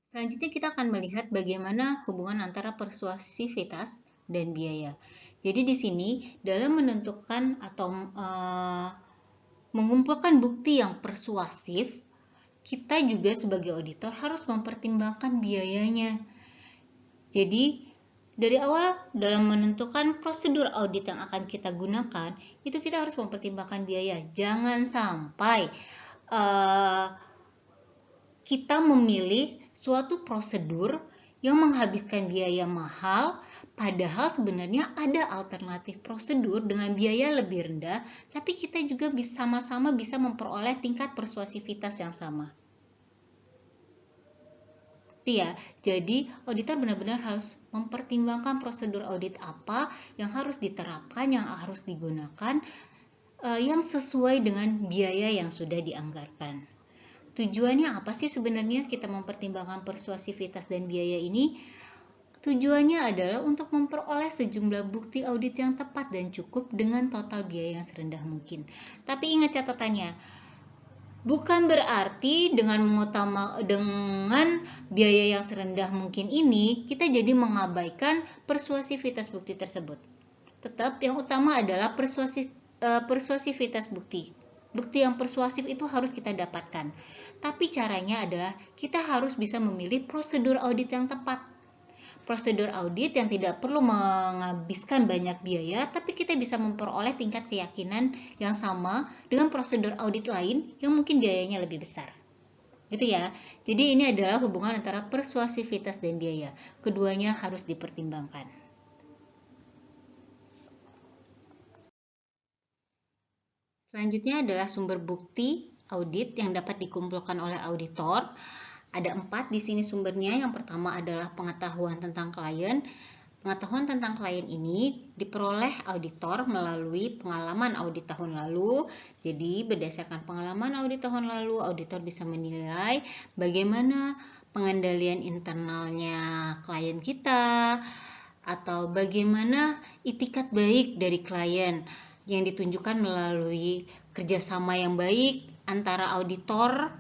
Selanjutnya kita akan melihat bagaimana hubungan antara persuasivitas dan biaya. Jadi di sini dalam menentukan atau mengumpulkan bukti yang persuasif, kita juga sebagai auditor harus mempertimbangkan biayanya. Jadi dari awal dalam menentukan prosedur audit yang akan kita gunakan, itu kita harus mempertimbangkan biaya. Jangan sampai kita memilih suatu prosedur yang menghabiskan biaya mahal, padahal sebenarnya ada alternatif prosedur dengan biaya lebih rendah, tapi kita juga sama-sama bisa memperoleh tingkat persuasivitas yang sama. Ya, jadi auditor benar-benar harus mempertimbangkan prosedur audit apa yang harus diterapkan, yang harus digunakan, yang sesuai dengan biaya yang sudah dianggarkan. Tujuannya apa sih sebenarnya kita mempertimbangkan persuasivitas dan biaya ini? Tujuannya adalah untuk memperoleh sejumlah bukti audit yang tepat dan cukup dengan total biaya yang serendah mungkin. Tapi ingat catatannya, bukan berarti dengan biaya yang serendah mungkin ini kita jadi mengabaikan persuasivitas bukti tersebut. Tetap yang utama adalah persuasivitas bukti. Bukti yang persuasif itu harus kita dapatkan. Tapi caranya adalah kita harus bisa memilih prosedur audit yang tepat. Prosedur audit yang tidak perlu menghabiskan banyak biaya, tapi kita bisa memperoleh tingkat keyakinan yang sama dengan prosedur audit lain yang mungkin biayanya lebih besar. Gitu ya. Jadi ini adalah hubungan antara persuasivitas dan biaya. Keduanya harus dipertimbangkan. Selanjutnya adalah sumber bukti audit yang dapat dikumpulkan oleh auditor. Ada 4 di sini sumbernya. Yang pertama adalah pengetahuan tentang klien. Pengetahuan tentang klien ini diperoleh auditor melalui pengalaman audit tahun lalu. Jadi berdasarkan pengalaman audit tahun lalu, auditor bisa menilai bagaimana pengendalian internalnya klien kita, atau bagaimana itikat baik dari klien yang ditunjukkan melalui kerjasama yang baik antara auditor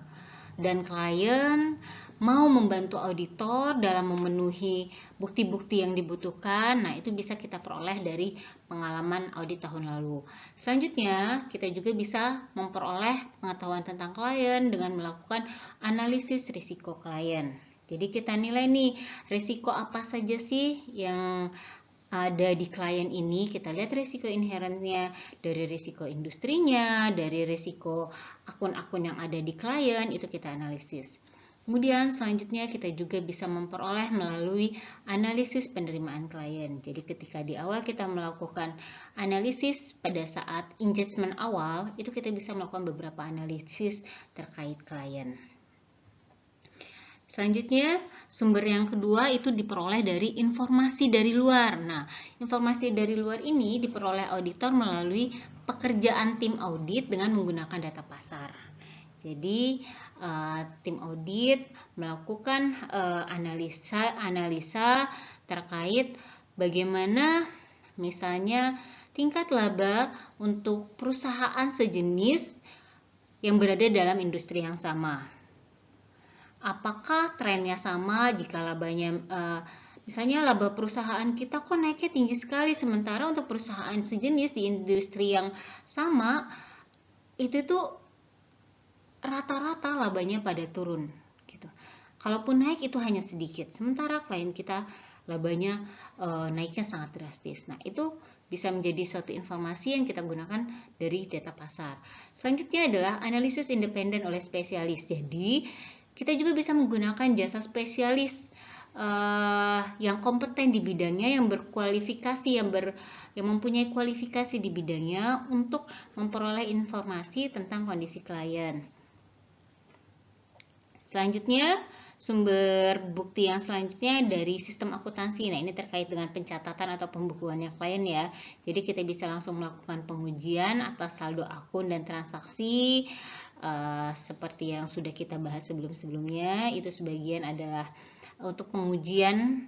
dan klien, mau membantu auditor dalam memenuhi bukti-bukti yang dibutuhkan. Nah, itu bisa kita peroleh dari pengalaman audit tahun lalu. Selanjutnya, kita juga bisa memperoleh pengetahuan tentang klien dengan melakukan analisis risiko klien. Jadi kita nilai nih, risiko apa saja sih yang ada di klien ini. Kita lihat risiko inherentnya, dari risiko industrinya, dari risiko akun-akun yang ada di klien, itu kita analisis. Kemudian selanjutnya kita juga bisa memperoleh melalui analisis penerimaan klien. Jadi ketika di awal kita melakukan analisis pada saat engagement awal, itu kita bisa melakukan beberapa analisis terkait klien. Selanjutnya, sumber yang kedua itu diperoleh dari informasi dari luar. Nah, informasi dari luar ini diperoleh auditor melalui pekerjaan tim audit dengan menggunakan data pasar. Jadi, tim audit melakukan analisa terkait bagaimana misalnya tingkat laba untuk perusahaan sejenis yang berada dalam industri yang sama. Apakah trennya sama jika labanya, misalnya laba perusahaan kita kok naiknya tinggi sekali, sementara untuk perusahaan sejenis di industri yang sama, itu tuh rata-rata labanya pada turun. Gitu. Kalaupun naik itu hanya sedikit, sementara klien kita labanya naiknya sangat drastis. Nah, itu bisa menjadi suatu informasi yang kita gunakan dari data pasar. Selanjutnya adalah analisis independen oleh spesialis. Jadi, kita juga bisa menggunakan jasa spesialis yang kompeten di bidangnya, yang berkualifikasi, yang mempunyai kualifikasi di bidangnya untuk memperoleh informasi tentang kondisi klien. Selanjutnya, sumber bukti yang selanjutnya dari sistem akuntansi. Nah, ini terkait dengan pencatatan atau pembukuannya klien ya. Jadi kita bisa langsung melakukan pengujian atas saldo akun dan transaksi seperti yang sudah kita bahas sebelum-sebelumnya. Itu sebagian adalah untuk pengujian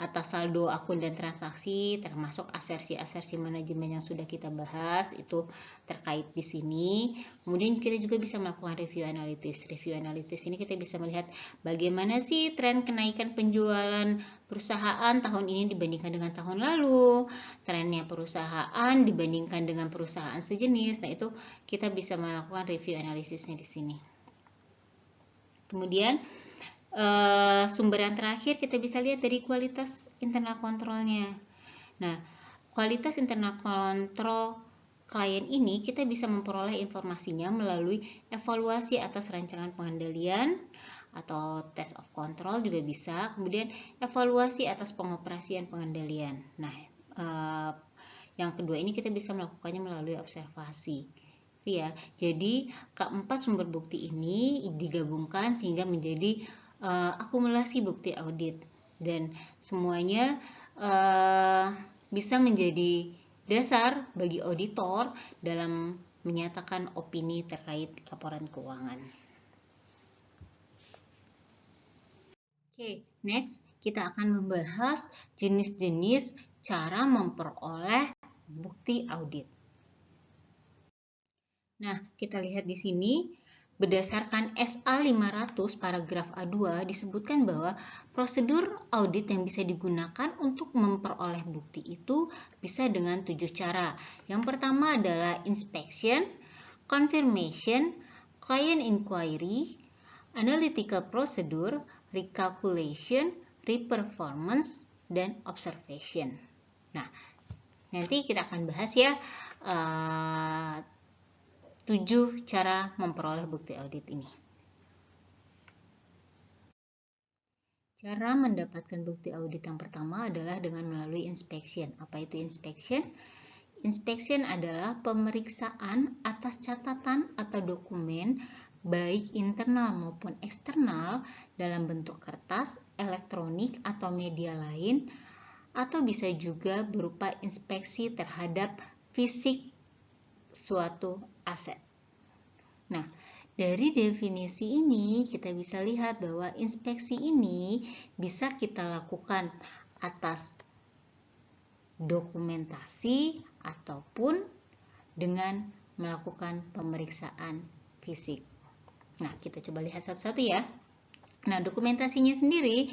atas saldo akun dan transaksi, termasuk asersi manajemen yang sudah kita bahas, itu terkait di sini. Kemudian kita juga bisa melakukan review analitis. Review analitis ini kita bisa melihat bagaimana sih tren kenaikan penjualan perusahaan tahun ini dibandingkan dengan tahun lalu, trennya perusahaan dibandingkan dengan perusahaan sejenis. Nah, itu kita bisa melakukan review analisisnya di sini. Kemudian sumber yang terakhir kita bisa lihat dari kualitas internal kontrolnya. Nah, kualitas internal kontrol klien ini kita bisa memperoleh informasinya melalui evaluasi atas rancangan pengendalian atau test of control juga bisa. Kemudian evaluasi atas pengoperasian pengendalian. Nah, yang kedua ini kita bisa melakukannya melalui observasi. Ya, jadi keempat sumber bukti ini digabungkan sehingga menjadi akumulasi bukti audit, dan semuanya bisa menjadi dasar bagi auditor dalam menyatakan opini terkait laporan keuangan. Oke, next kita akan membahas jenis-jenis cara memperoleh bukti audit. Nah, kita lihat di sini. Berdasarkan SA 500 paragraf A2 disebutkan bahwa prosedur audit yang bisa digunakan untuk memperoleh bukti itu bisa dengan 7 cara. Yang pertama adalah inspection, confirmation, client inquiry, analytical procedure, recalculation, reperformance, dan observation. Nah, nanti kita akan bahas ya 7 cara memperoleh bukti audit ini. Cara mendapatkan bukti audit yang pertama adalah dengan melalui inspection. Apa itu inspection? Inspection adalah pemeriksaan atas catatan atau dokumen baik internal maupun eksternal dalam bentuk kertas, elektronik, atau media lain, atau bisa juga berupa inspeksi terhadap fisik suatu aset. Nah, dari definisi ini kita bisa lihat bahwa inspeksi ini bisa kita lakukan atas dokumentasi ataupun dengan melakukan pemeriksaan fisik. Nah, kita coba lihat satu-satu ya. Nah, dokumentasinya sendiri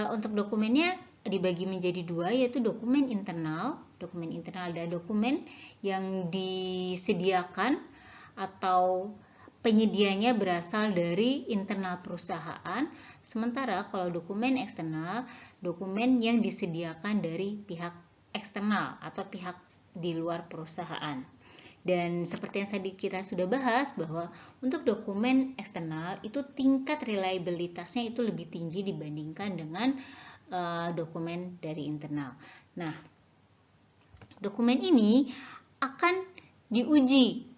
untuk dokumennya dibagi menjadi 2, yaitu dokumen internal. Dokumen internal ada dokumen yang disediakan atau penyedianya berasal dari internal perusahaan, sementara kalau dokumen eksternal, dokumen yang disediakan dari pihak eksternal atau pihak di luar perusahaan. Dan seperti yang tadi kita sudah bahas bahwa untuk dokumen eksternal itu tingkat reliabilitasnya itu lebih tinggi dibandingkan dengan dokumen dari internal. Nah, dokumen ini akan diuji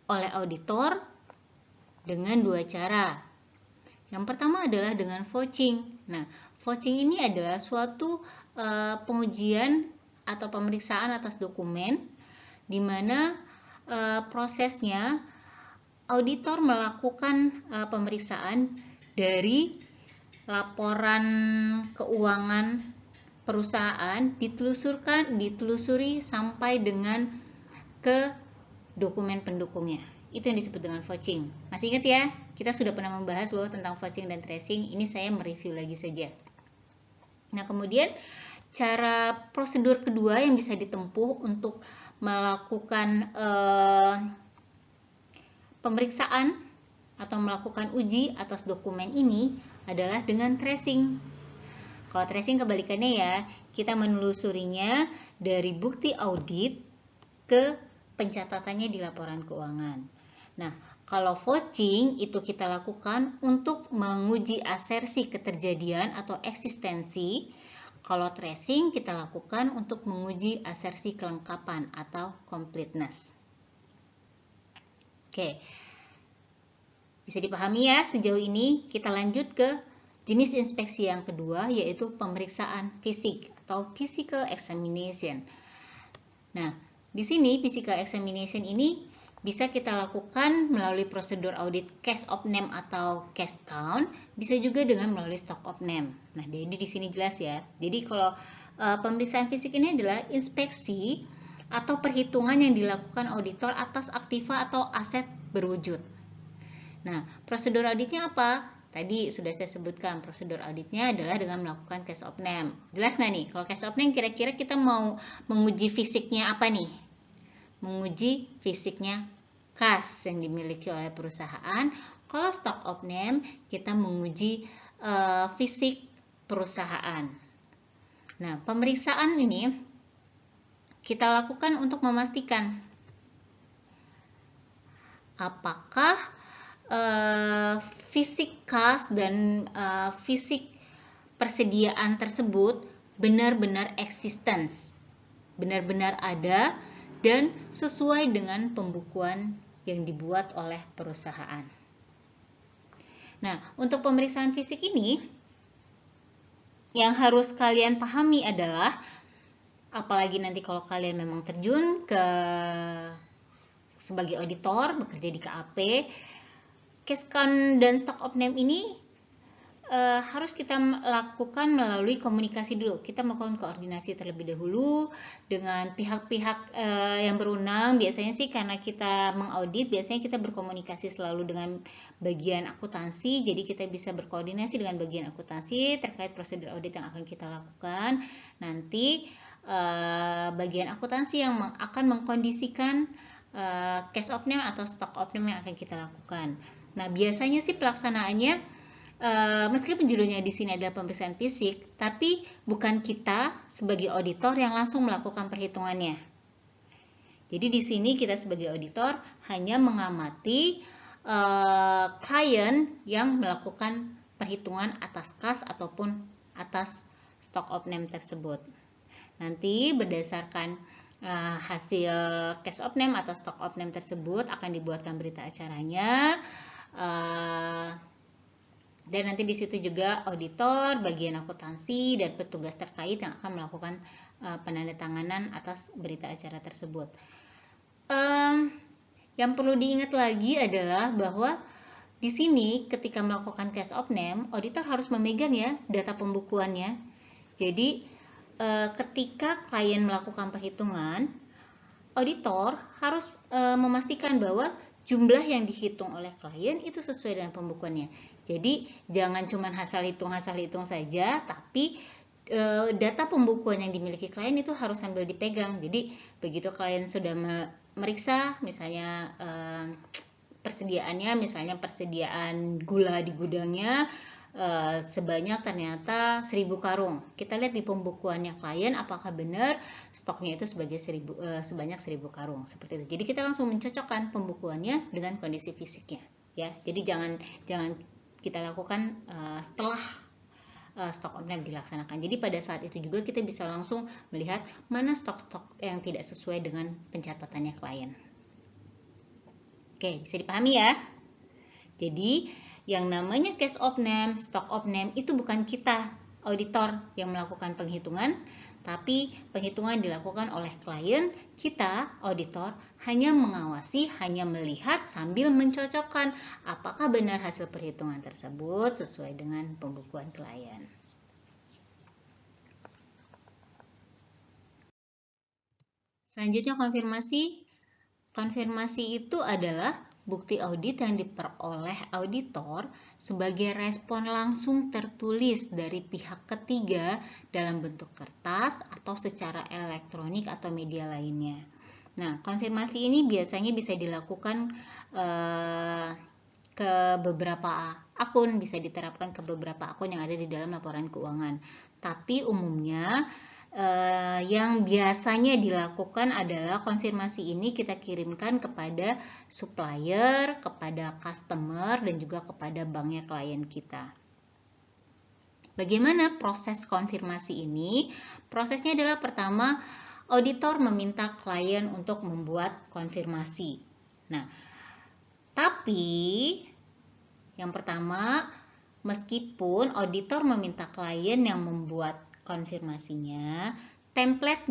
oleh auditor dengan 2 cara. Yang pertama adalah dengan vouching. Nah, vouching ini adalah suatu pengujian atau pemeriksaan atas dokumen di mana prosesnya auditor melakukan pemeriksaan dari laporan keuangan perusahaan, ditelusuri sampai dengan ke dokumen pendukungnya. Itu yang disebut dengan vouching. Masih ingat ya? Kita sudah pernah membahas loh tentang vouching dan tracing. Ini saya mereview lagi saja. Nah, kemudian cara prosedur kedua yang bisa ditempuh untuk melakukan pemeriksaan atau melakukan uji atas dokumen ini adalah dengan tracing. Kalau tracing kebalikannya ya, kita menelusurinya dari bukti audit ke pencatatannya di laporan keuangan. Nah, Kalau vouching itu kita lakukan untuk menguji asersi keterjadian atau eksistensi. Kalau tracing kita lakukan untuk menguji asersi kelengkapan atau completeness. Oke, bisa dipahami ya sejauh ini. Kita lanjut ke jenis inspeksi yang kedua, yaitu pemeriksaan fisik atau physical examination. Nah, di sini physical examination ini bisa kita lakukan melalui prosedur audit case of name atau case count, bisa juga dengan melalui stock of name. Nah, jadi di sini jelas ya. Jadi kalau pemeriksaan fisik ini adalah inspeksi atau perhitungan yang dilakukan auditor atas aktiva atau aset berwujud. Nah, prosedur auditnya apa? Tadi sudah saya sebutkan, prosedur auditnya adalah dengan melakukan case of name. Jelas nggak nih? Kalau case of name kira-kira kita mau menguji fisiknya apa nih? Menguji fisiknya kas yang dimiliki oleh perusahaan. Kalau stock of name kita menguji fisik perusahaan. Nah, pemeriksaan ini kita lakukan untuk memastikan apakah fisik kas dan fisik persediaan tersebut benar-benar existence, benar-benar ada dan sesuai dengan pembukuan yang dibuat oleh perusahaan. Nah, untuk pemeriksaan fisik ini yang harus kalian pahami adalah, apalagi nanti kalau kalian memang terjun ke sebagai auditor, bekerja di KAP, case count dan stock of name ini harus kita lakukan melalui komunikasi dulu. Kita melakukan koordinasi terlebih dahulu dengan pihak-pihak yang berwenang. Biasanya sih karena kita mengaudit, biasanya kita berkomunikasi selalu dengan bagian akuntansi. Jadi kita bisa berkoordinasi dengan bagian akuntansi terkait prosedur audit yang akan kita lakukan. Nanti bagian akuntansi yang akan mengkondisikan case of name atau stock of name yang akan kita lakukan. Nah, biasanya sih pelaksanaannya meskipun judulnya di sini adalah pemeriksaan fisik, tapi bukan kita sebagai auditor yang langsung melakukan perhitungannya. Jadi di sini kita sebagai auditor hanya mengamati klien yang melakukan perhitungan atas kas ataupun atas stock of name tersebut. Nanti berdasarkan hasil case of name atau stock of name tersebut akan dibuatkan berita acaranya. Dan nanti di situ juga auditor, bagian akuntansi, dan petugas terkait yang akan melakukan penandatanganan atas berita acara tersebut. Yang perlu diingat lagi adalah bahwa di sini ketika melakukan case of name, auditor harus memegang ya data pembukuannya. Jadi ketika klien melakukan perhitungan, auditor harus memastikan bahwa jumlah yang dihitung oleh klien itu sesuai dengan pembukuannya. Jadi jangan cuma asal hitung saja, tapi data pembukuan yang dimiliki klien itu harus sambil dipegang. Jadi begitu klien sudah meriksa, misalnya persediaannya, misalnya persediaan gula di gudangnya sebanyak ternyata 1000 karung. Kita lihat di pembukuannya klien apakah benar stoknya itu sebanyak 1000 karung, seperti itu. Jadi kita langsung mencocokkan pembukuannya dengan kondisi fisiknya, ya. Jadi jangan kita lakukan setelah stock of name dilaksanakan. Jadi pada saat itu juga kita bisa langsung melihat mana stok-stok yang tidak sesuai dengan pencatatannya klien. Oke, bisa dipahami ya. Jadi yang namanya case of name, stock of name itu bukan kita auditor yang melakukan penghitungan, tapi penghitungan dilakukan oleh klien. Kita auditor hanya mengawasi, hanya melihat sambil mencocokkan apakah benar hasil perhitungan tersebut sesuai dengan pembukuan klien. Selanjutnya konfirmasi. Konfirmasi itu adalah bukti audit yang diperoleh auditor sebagai respon langsung tertulis dari pihak ketiga dalam bentuk kertas atau secara elektronik atau media lainnya. Nah, konfirmasi ini biasanya bisa dilakukan ke beberapa akun, bisa diterapkan ke beberapa akun yang ada di dalam laporan keuangan. Tapi umumnya yang biasanya dilakukan adalah konfirmasi ini kita kirimkan kepada supplier, kepada customer, dan juga kepada banknya klien kita. Bagaimana proses konfirmasi ini? Prosesnya adalah pertama, auditor meminta klien untuk membuat konfirmasi. Nah, tapi yang pertama, meskipun auditor meminta klien yang membuat konfirmasinya, template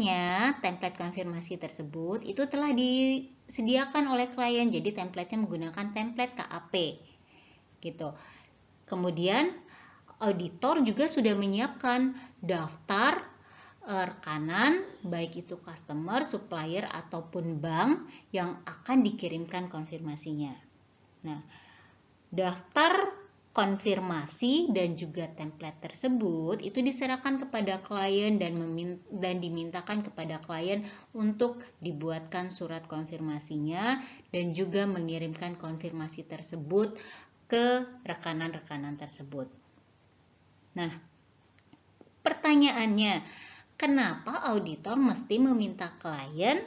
konfirmasi tersebut itu telah disediakan oleh klien. Jadi template-nya menggunakan template KAP gitu. Kemudian auditor juga sudah menyiapkan daftar rekanan, baik itu customer, supplier, ataupun bank yang akan dikirimkan konfirmasinya. Nah, daftar konfirmasi dan juga template tersebut itu diserahkan kepada klien dan dimintakan kepada klien untuk dibuatkan surat konfirmasinya dan juga mengirimkan konfirmasi tersebut ke rekanan-rekanan tersebut. Nah, pertanyaannya, kenapa auditor mesti meminta klien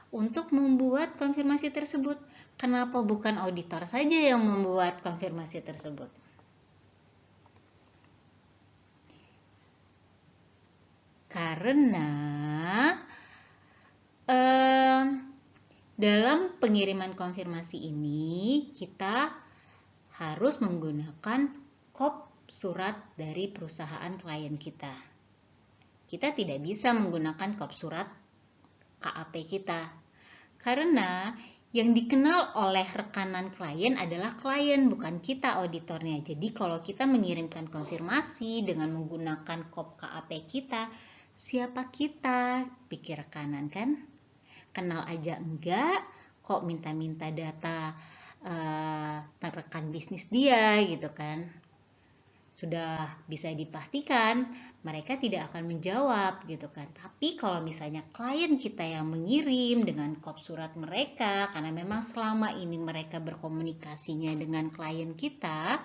untuk membuat konfirmasi tersebut? Kenapa bukan auditor saja yang membuat konfirmasi tersebut? Karena dalam pengiriman konfirmasi ini kita harus menggunakan kop surat dari perusahaan klien kita. Kita tidak bisa menggunakan kop surat KAP kita. Karena yang dikenal oleh rekanan klien adalah klien, bukan kita auditornya. Jadi kalau kita mengirimkan konfirmasi dengan menggunakan kop KAP kita, siapa kita? Pikir rekanan kan? Kenal aja enggak, kok minta-minta data rekan bisnis dia gitu kan. Sudah bisa dipastikan mereka tidak akan menjawab gitu kan. Tapi kalau misalnya klien kita yang mengirim dengan kop surat mereka, karena memang selama ini mereka berkomunikasinya dengan klien kita,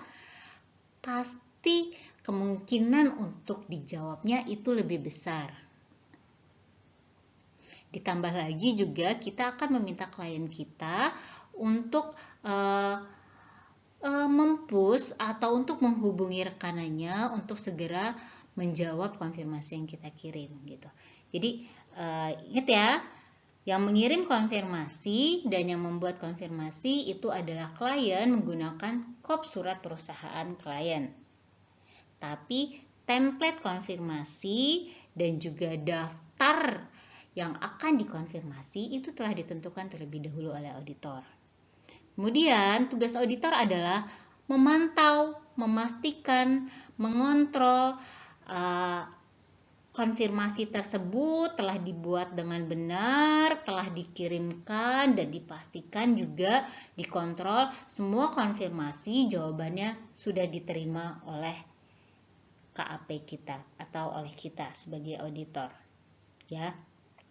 pasti kemungkinan untuk dijawabnya itu lebih besar. Ditambah lagi juga kita akan meminta klien kita untuk mempush atau untuk menghubungi rekanannya untuk segera menjawab konfirmasi yang kita kirim gitu. Jadi ingat ya, yang mengirim konfirmasi dan yang membuat konfirmasi itu adalah klien menggunakan kop surat perusahaan klien. Tapi template konfirmasi dan juga daftar yang akan dikonfirmasi itu telah ditentukan terlebih dahulu oleh auditor. Kemudian tugas auditor adalah memantau, memastikan, mengontrol konfirmasi tersebut telah dibuat dengan benar, telah dikirimkan dan dipastikan juga dikontrol semua konfirmasi jawabannya sudah diterima oleh KAP kita atau oleh kita sebagai auditor. Ya.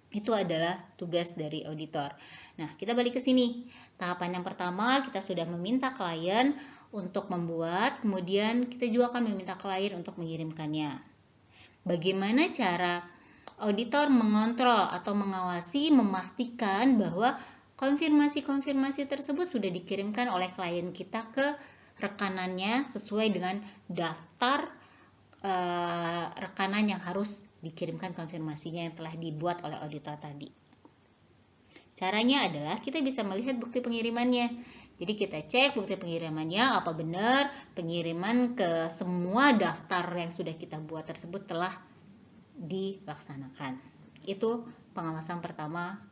Itu adalah tugas dari auditor. Nah, kita balik ke sini. Tahapan yang pertama, kita sudah meminta klien untuk membuat, kemudian kita juga akan meminta klien untuk mengirimkannya. Bagaimana cara auditor mengontrol atau mengawasi, memastikan bahwa konfirmasi-konfirmasi tersebut sudah dikirimkan oleh klien kita ke rekanannya sesuai dengan daftar rekanan yang harus dikirimkan konfirmasinya yang telah dibuat oleh auditor tadi. Caranya adalah kita bisa melihat bukti pengirimannya. Jadi kita cek bukti pengirimannya apa benar pengiriman ke semua daftar yang sudah kita buat tersebut telah dilaksanakan. Itu pengawasan pertama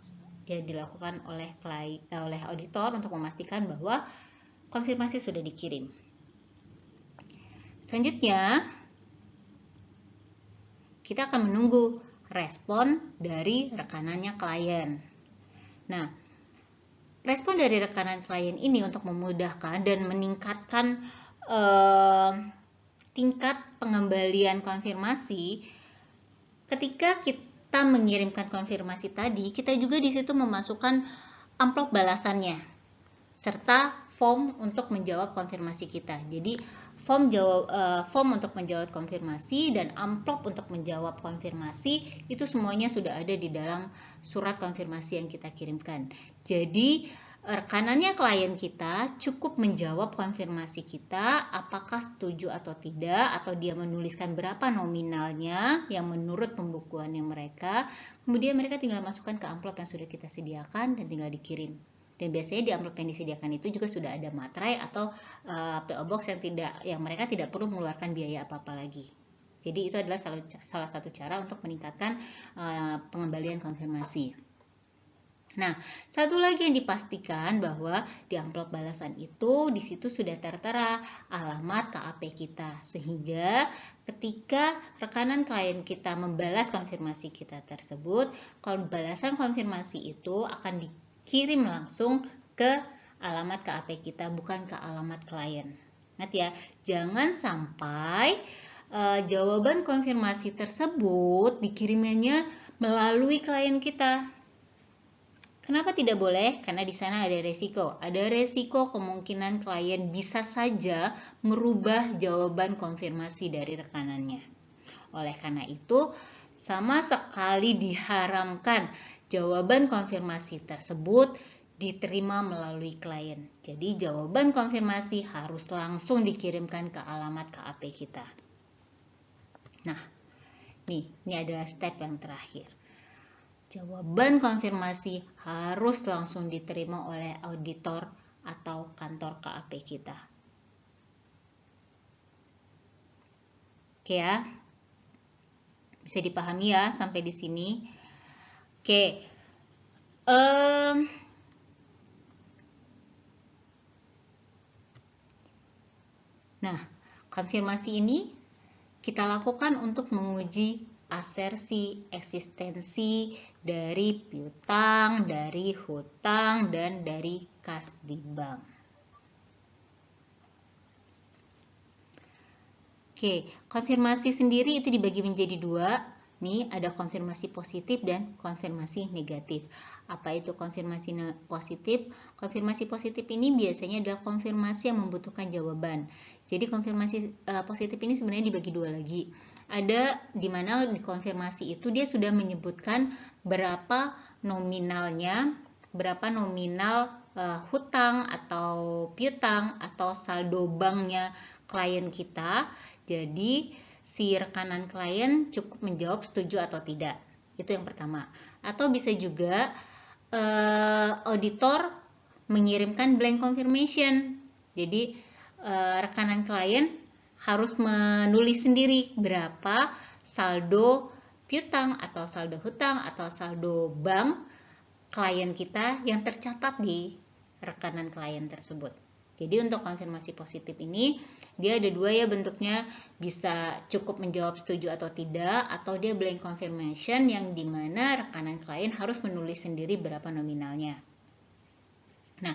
yang dilakukan oleh auditor untuk memastikan bahwa konfirmasi sudah dikirim. Selanjutnya, kita akan menunggu respon dari rekanannya klien. Nah, respon dari rekanan klien ini untuk memudahkan dan meningkatkan tingkat pengembalian konfirmasi. Ketika kita mengirimkan konfirmasi tadi, kita juga di situ memasukkan amplop balasannya serta form untuk menjawab konfirmasi kita. Jadi form untuk menjawab konfirmasi dan amplop untuk menjawab konfirmasi itu semuanya sudah ada di dalam surat konfirmasi yang kita kirimkan. Jadi rekanannya klien kita cukup menjawab konfirmasi kita apakah setuju atau tidak, atau dia menuliskan berapa nominalnya yang menurut pembukuannya mereka. Kemudian mereka tinggal masukkan ke amplop yang sudah kita sediakan dan tinggal dikirim. Dan biasanya di amplop yang disediakan itu juga sudah ada materai atau PO Box yang mereka tidak perlu mengeluarkan biaya apa-apa lagi. Jadi itu adalah salah satu cara untuk meningkatkan pengembalian konfirmasi. Nah, satu lagi yang dipastikan bahwa di amplop balasan itu di situ sudah tertera alamat KAP kita, sehingga ketika rekanan klien kita membalas konfirmasi kita tersebut, kalau balasan konfirmasi itu akan dikirim langsung ke alamat KAP kita, bukan ke alamat klien. Ingat ya, jangan sampai jawaban konfirmasi tersebut dikirimnya melalui klien kita. Kenapa tidak boleh? Karena di sana ada resiko. Ada resiko kemungkinan klien bisa saja merubah jawaban konfirmasi dari rekanannya. Oleh karena itu, sama sekali diharamkan jawaban konfirmasi tersebut diterima melalui klien. Jadi jawaban konfirmasi harus langsung dikirimkan ke alamat KAP kita. Nah, ini adalah step yang terakhir. Jawaban konfirmasi harus langsung diterima oleh auditor atau kantor KAP kita. Oke ya, bisa dipahami ya sampai di sini. Oke, nah konfirmasi ini kita lakukan untuk menguji asersi eksistensi dari piutang, dari hutang, dan dari kas di bank. Oke, konfirmasi sendiri itu dibagi menjadi dua. Nih ada konfirmasi positif dan konfirmasi negatif. Apa itu konfirmasi positif? Konfirmasi positif ini biasanya adalah konfirmasi yang membutuhkan jawaban. Jadi konfirmasi positif ini sebenarnya dibagi dua lagi. Ada di mana di konfirmasi itu dia sudah menyebutkan berapa nominalnya, berapa nominal hutang atau piutang atau saldo banknya klien kita. Jadi si rekanan klien cukup menjawab setuju atau tidak. Itu yang pertama. Atau bisa juga auditor mengirimkan blank confirmation. Jadi rekanan klien harus menulis sendiri berapa saldo piutang atau saldo hutang atau saldo bank klien kita yang tercatat di rekanan klien tersebut. Jadi untuk konfirmasi positif ini dia ada dua ya bentuknya, bisa cukup menjawab setuju atau tidak, atau dia blank confirmation yang dimana rekanan klien harus menulis sendiri berapa nominalnya. Nah,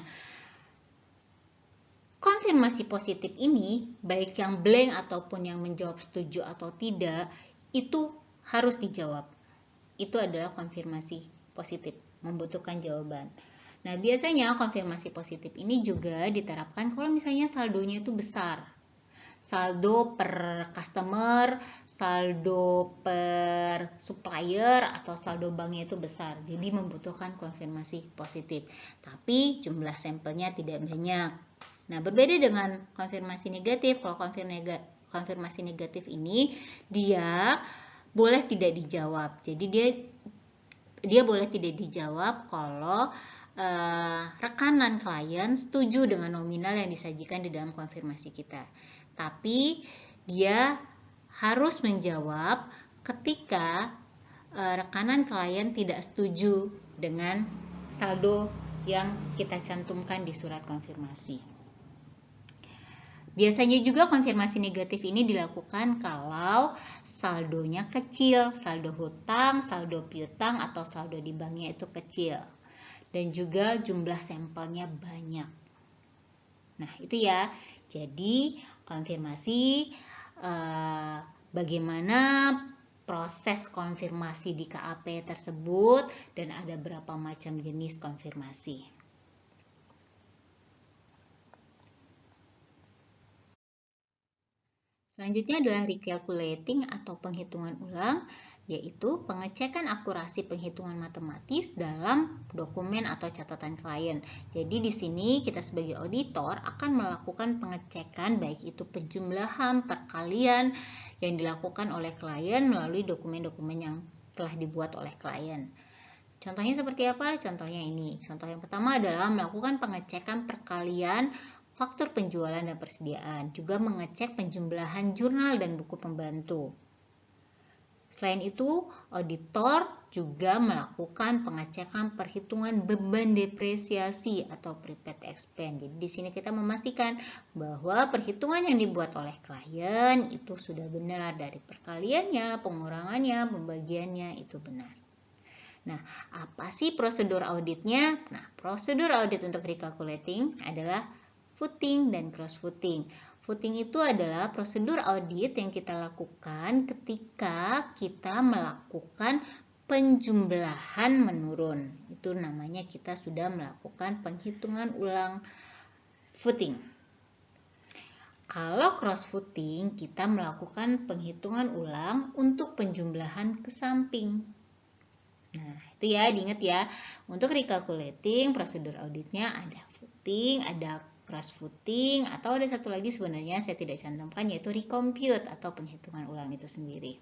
konfirmasi positif ini, baik yang blank ataupun yang menjawab setuju atau tidak, itu harus dijawab. Itu adalah konfirmasi positif, membutuhkan jawaban. Nah, biasanya konfirmasi positif ini juga diterapkan kalau misalnya saldonya itu besar. Saldo per customer, saldo per supplier, atau saldo banknya itu besar. Jadi membutuhkan konfirmasi positif. Tapi jumlah sampelnya tidak banyak. Nah, berbeda dengan konfirmasi negatif. Kalau konfirmasi negatif ini dia boleh tidak dijawab. Jadi dia boleh tidak dijawab kalau rekanan klien setuju dengan nominal yang disajikan di dalam konfirmasi kita. Tapi dia harus menjawab ketika rekanan klien tidak setuju dengan saldo yang kita cantumkan di surat konfirmasi. Biasanya juga konfirmasi negatif ini dilakukan kalau saldonya kecil, saldo hutang, saldo piutang, atau saldo di banknya itu kecil. Dan juga jumlah sampelnya banyak. Nah, itu ya. Jadi, konfirmasi bagaimana proses konfirmasi di KAP tersebut dan ada berapa macam jenis konfirmasi. Selanjutnya adalah recalculating atau penghitungan ulang, yaitu pengecekan akurasi penghitungan matematis dalam dokumen atau catatan klien. Jadi di sini kita sebagai auditor akan melakukan pengecekan baik itu penjumlahan, perkalian yang dilakukan oleh klien melalui dokumen-dokumen yang telah dibuat oleh klien. Contohnya seperti apa? Contohnya ini. Contoh yang pertama adalah melakukan pengecekan perkalian faktur penjualan dan persediaan, juga mengecek penjumlahan jurnal dan buku pembantu. Selain itu, auditor juga melakukan pengecekan perhitungan beban depresiasi atau prepaid expense. Jadi di sini kita memastikan bahwa perhitungan yang dibuat oleh klien itu sudah benar, dari perkaliannya, pengurangannya, pembagiannya itu benar. Nah, apa sih prosedur auditnya? Nah, prosedur audit untuk recalculating adalah footing dan cross footing. Footing itu adalah prosedur audit yang kita lakukan ketika kita melakukan penjumlahan menurun. Itu namanya kita sudah melakukan penghitungan ulang footing. Kalau cross footing, kita melakukan penghitungan ulang untuk penjumlahan ke samping. Nah, itu ya, diingat ya. Untuk recalculating, prosedur auditnya ada footing, ada cross footing, atau ada satu lagi sebenarnya saya tidak cantumkan, yaitu recompute atau penghitungan ulang itu sendiri.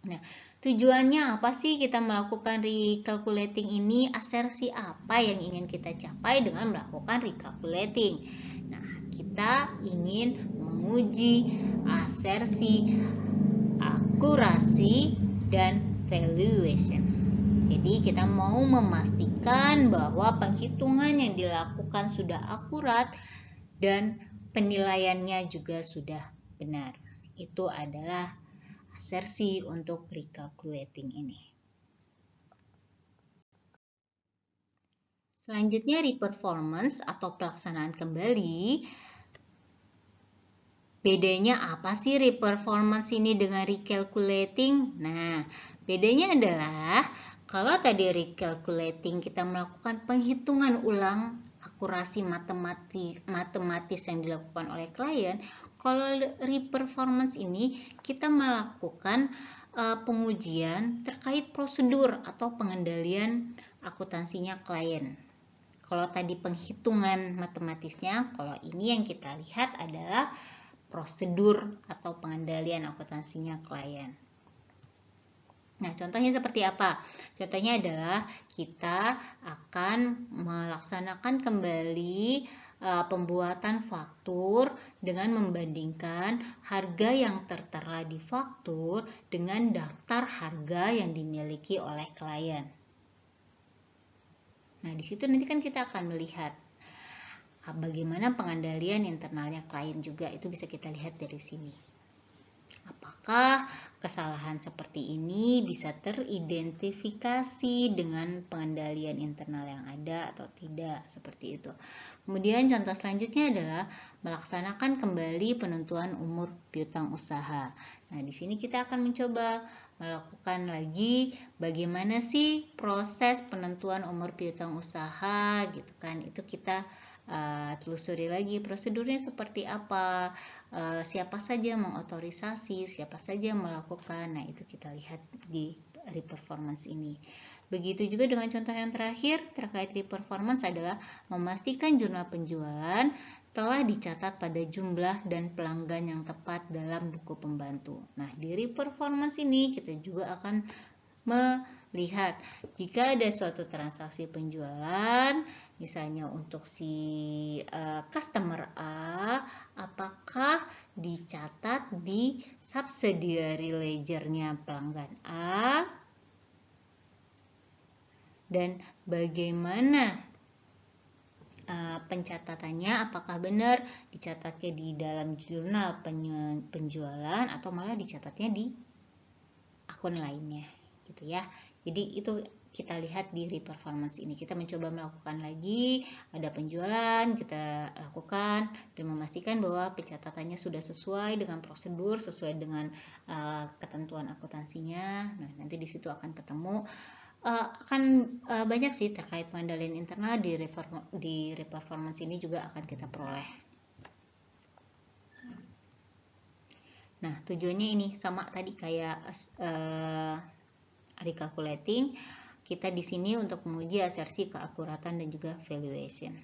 Nah, tujuannya apa sih kita melakukan recalculating ini? Asersi apa yang ingin kita capai dengan melakukan recalculating? Nah, kita ingin menguji asersi, akurasi, dan valuation. Jadi kita mau memastikan bahwa penghitungan yang dilakukan sudah akurat dan penilaiannya juga sudah benar. Itu adalah asersi untuk recalculating ini. Selanjutnya reperformance atau pelaksanaan kembali. Bedanya apa sih reperformance ini dengan recalculating? Nah, bedanya adalah kalau tadi recalculating kita melakukan penghitungan ulang akurasi matematis yang dilakukan oleh klien, kalau reperformance ini kita melakukan pengujian terkait prosedur atau pengendalian akuntansinya klien. Kalau tadi penghitungan matematisnya, kalau ini yang kita lihat adalah prosedur atau pengendalian akuntansinya klien. Nah, contohnya seperti apa? Contohnya adalah kita akan melaksanakan kembali pembuatan faktur dengan membandingkan harga yang tertera di faktur dengan daftar harga yang dimiliki oleh klien. Nah, di situ nanti kan kita akan melihat bagaimana pengendalian internalnya klien juga, itu bisa kita lihat dari sini. Apakah kesalahan seperti ini bisa teridentifikasi dengan pengendalian internal yang ada atau tidak, seperti itu. Kemudian contoh selanjutnya adalah melaksanakan kembali penentuan umur piutang usaha. Nah, di sini kita akan mencoba melakukan lagi bagaimana sih proses penentuan umur piutang usaha gitu kan. Itu kita telusuri lagi prosedurnya seperti apa, siapa saja mengotorisasi, siapa saja melakukan. Nah, itu kita lihat di reperformance ini. Begitu juga dengan contoh yang terakhir terkait reperformance adalah memastikan jurnal penjualan telah dicatat pada jumlah dan pelanggan yang tepat dalam buku pembantu. Nah, di reperformance ini kita juga akan melihat jika ada suatu transaksi penjualan, misalnya untuk si customer A, apakah dicatat di subsidiary ledgernya pelanggan A, dan bagaimana pencatatannya, apakah benar dicatatnya di dalam jurnal penjualan atau malah dicatatnya di akun lainnya gitu ya. Jadi itu kita lihat di reperformance ini. Kita mencoba melakukan lagi, ada penjualan, kita lakukan dan memastikan bahwa pencatatannya sudah sesuai dengan prosedur, sesuai dengan ketentuan akuntansinya. Nah, nanti di situ akan ketemu banyak sih terkait pengendalian internal di reperformance ini juga akan kita peroleh. Nah, tujuannya ini sama tadi kayak recalculating. Kita di sini untuk menguji asersi, keakuratan, dan juga valuation.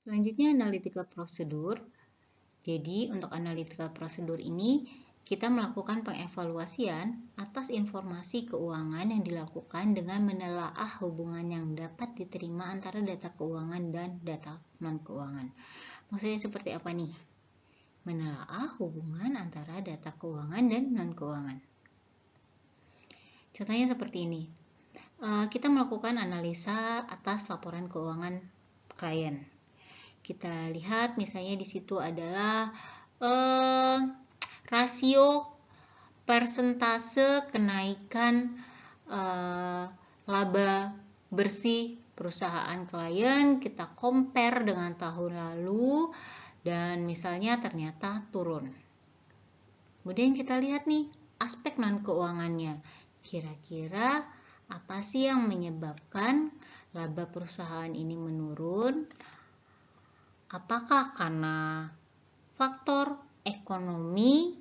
Selanjutnya analytical procedure. Jadi untuk analytical procedure ini kita melakukan pengevaluasian atas informasi keuangan yang dilakukan dengan menelaah hubungan yang dapat diterima antara data keuangan dan data non-keuangan. Maksudnya seperti apa nih? Menelaah hubungan antara data keuangan dan non-keuangan. Contohnya seperti ini. Kita melakukan analisa atas laporan keuangan klien. Kita lihat misalnya di situ adalah rasio persentase kenaikan laba bersih perusahaan klien, kita compare dengan tahun lalu dan misalnya ternyata turun. Kemudian kita lihat nih aspek non keuangannya. Kira-kira apa sih yang menyebabkan laba perusahaan ini menurun? Apakah karena faktor ekonomi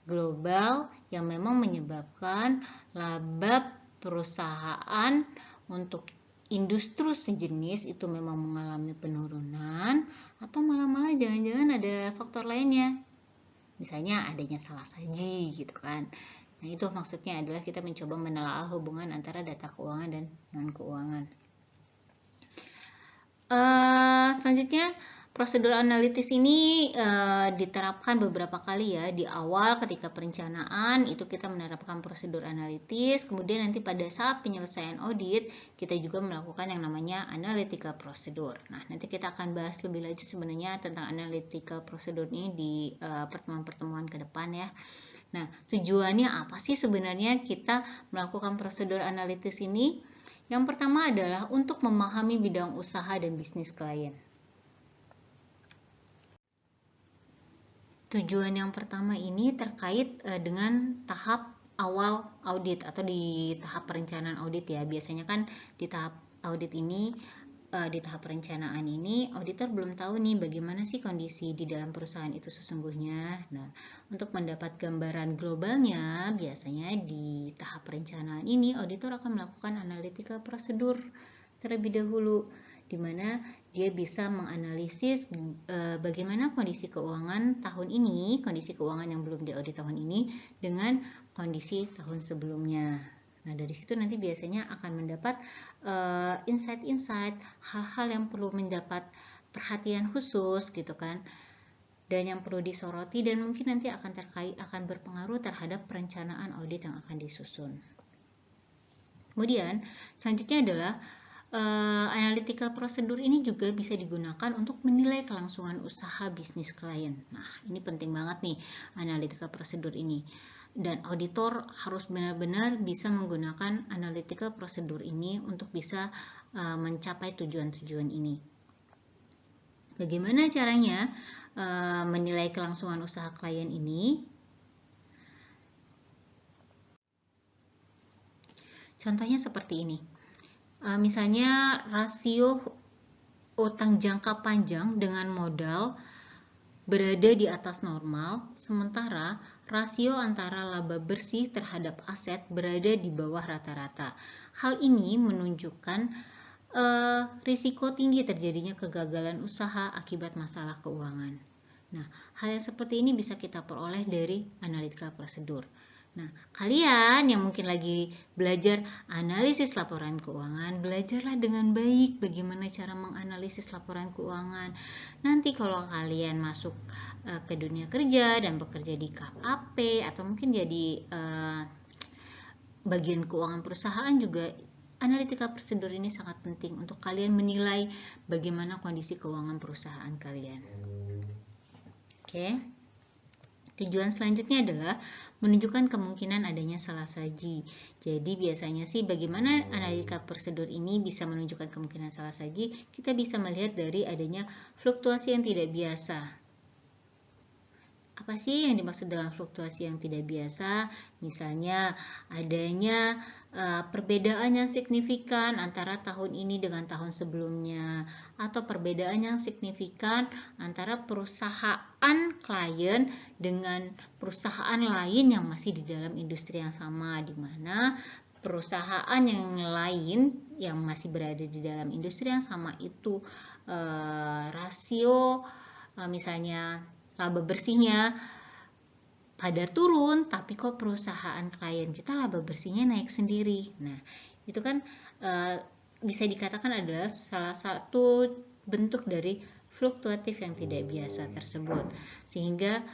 global yang memang menyebabkan laba perusahaan untuk industri sejenis itu memang mengalami penurunan, atau malah jangan-jangan ada faktor lainnya, misalnya adanya salah saji gitu kan. Nah, itu maksudnya adalah kita mencoba menelaah hubungan antara data keuangan dan non keuangan. Selanjutnya prosedur analitis ini diterapkan beberapa kali ya. Di awal ketika perencanaan itu kita menerapkan prosedur analitis, kemudian nanti pada saat penyelesaian audit kita juga melakukan yang namanya analytical procedure. Nah, nanti kita akan bahas lebih lanjut sebenarnya tentang analytical procedure ini di pertemuan-pertemuan ke depan ya. Nah, tujuannya apa sih sebenarnya kita melakukan prosedur analitis ini? Yang pertama adalah untuk memahami bidang usaha dan bisnis klien. Tujuan yang pertama ini terkait dengan tahap awal audit atau di tahap perencanaan audit ya. Biasanya kan di tahap audit ini, di tahap perencanaan ini, auditor belum tahu nih bagaimana sih kondisi di dalam perusahaan itu sesungguhnya. Nah, untuk mendapat gambaran globalnya, biasanya di tahap perencanaan ini, auditor akan melakukan analytical procedure terlebih dahulu, di mana dia bisa menganalisis bagaimana kondisi keuangan tahun ini, kondisi keuangan yang belum diaudit tahun ini dengan kondisi tahun sebelumnya. Nah, dari situ nanti biasanya akan mendapat insight-insight, hal-hal yang perlu mendapat perhatian khusus gitu kan, dan yang perlu disoroti dan mungkin nanti akan berpengaruh terhadap perencanaan audit yang akan disusun. Kemudian selanjutnya adalah analytical procedure ini juga bisa digunakan untuk menilai kelangsungan usaha bisnis klien. Nah, ini penting banget nih analytical procedure ini. Dan auditor harus benar-benar bisa menggunakan analytical procedure ini untuk bisa mencapai tujuan-tujuan ini. Bagaimana caranya menilai kelangsungan usaha klien ini? Contohnya seperti ini. Misalnya rasio utang jangka panjang dengan modal berada di atas normal, sementara rasio antara laba bersih terhadap aset berada di bawah rata-rata. Hal ini menunjukkan risiko tinggi terjadinya kegagalan usaha akibat masalah keuangan. Nah, hal yang seperti ini bisa kita peroleh dari analytical procedure. Nah, kalian yang mungkin lagi belajar analisis laporan keuangan, belajarlah dengan baik bagaimana cara menganalisis laporan keuangan. Nanti kalau kalian masuk ke dunia kerja dan bekerja di KAP atau mungkin jadi bagian keuangan perusahaan juga, analytical procedure ini sangat penting untuk kalian menilai bagaimana kondisi keuangan perusahaan kalian. Oke. Tujuan selanjutnya adalah menunjukkan kemungkinan adanya salah saji. Jadi biasanya sih bagaimana analytical procedure ini bisa menunjukkan kemungkinan salah saji? Kita bisa melihat dari adanya fluktuasi yang tidak biasa. Apa sih yang dimaksud dengan fluktuasi yang tidak biasa? Misalnya adanya perbedaan yang signifikan antara tahun ini dengan tahun sebelumnya, atau perbedaan yang signifikan antara perusahaan klien dengan perusahaan lain yang masih di dalam industri yang sama, di mana perusahaan yang lain yang masih berada di dalam industri yang sama itu rasio misalnya laba bersihnya pada turun, tapi kok perusahaan klien kita laba bersihnya naik sendiri. Nah, itu kan bisa dikatakan adalah salah satu bentuk dari fluktuatif yang tidak biasa tersebut. Sehingga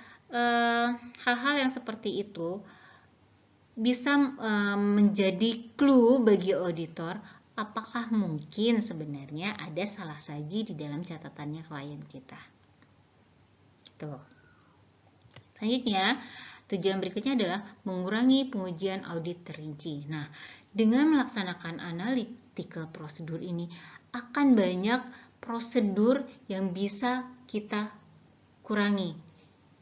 hal-hal yang seperti itu bisa menjadi clue bagi auditor apakah mungkin sebenarnya ada salah saji di dalam catatannya klien kita. Tuh. Selanjutnya, tujuan berikutnya adalah mengurangi pengujian audit terinci. Nah, dengan melaksanakan analytical prosedur ini, akan banyak prosedur yang bisa kita kurangi.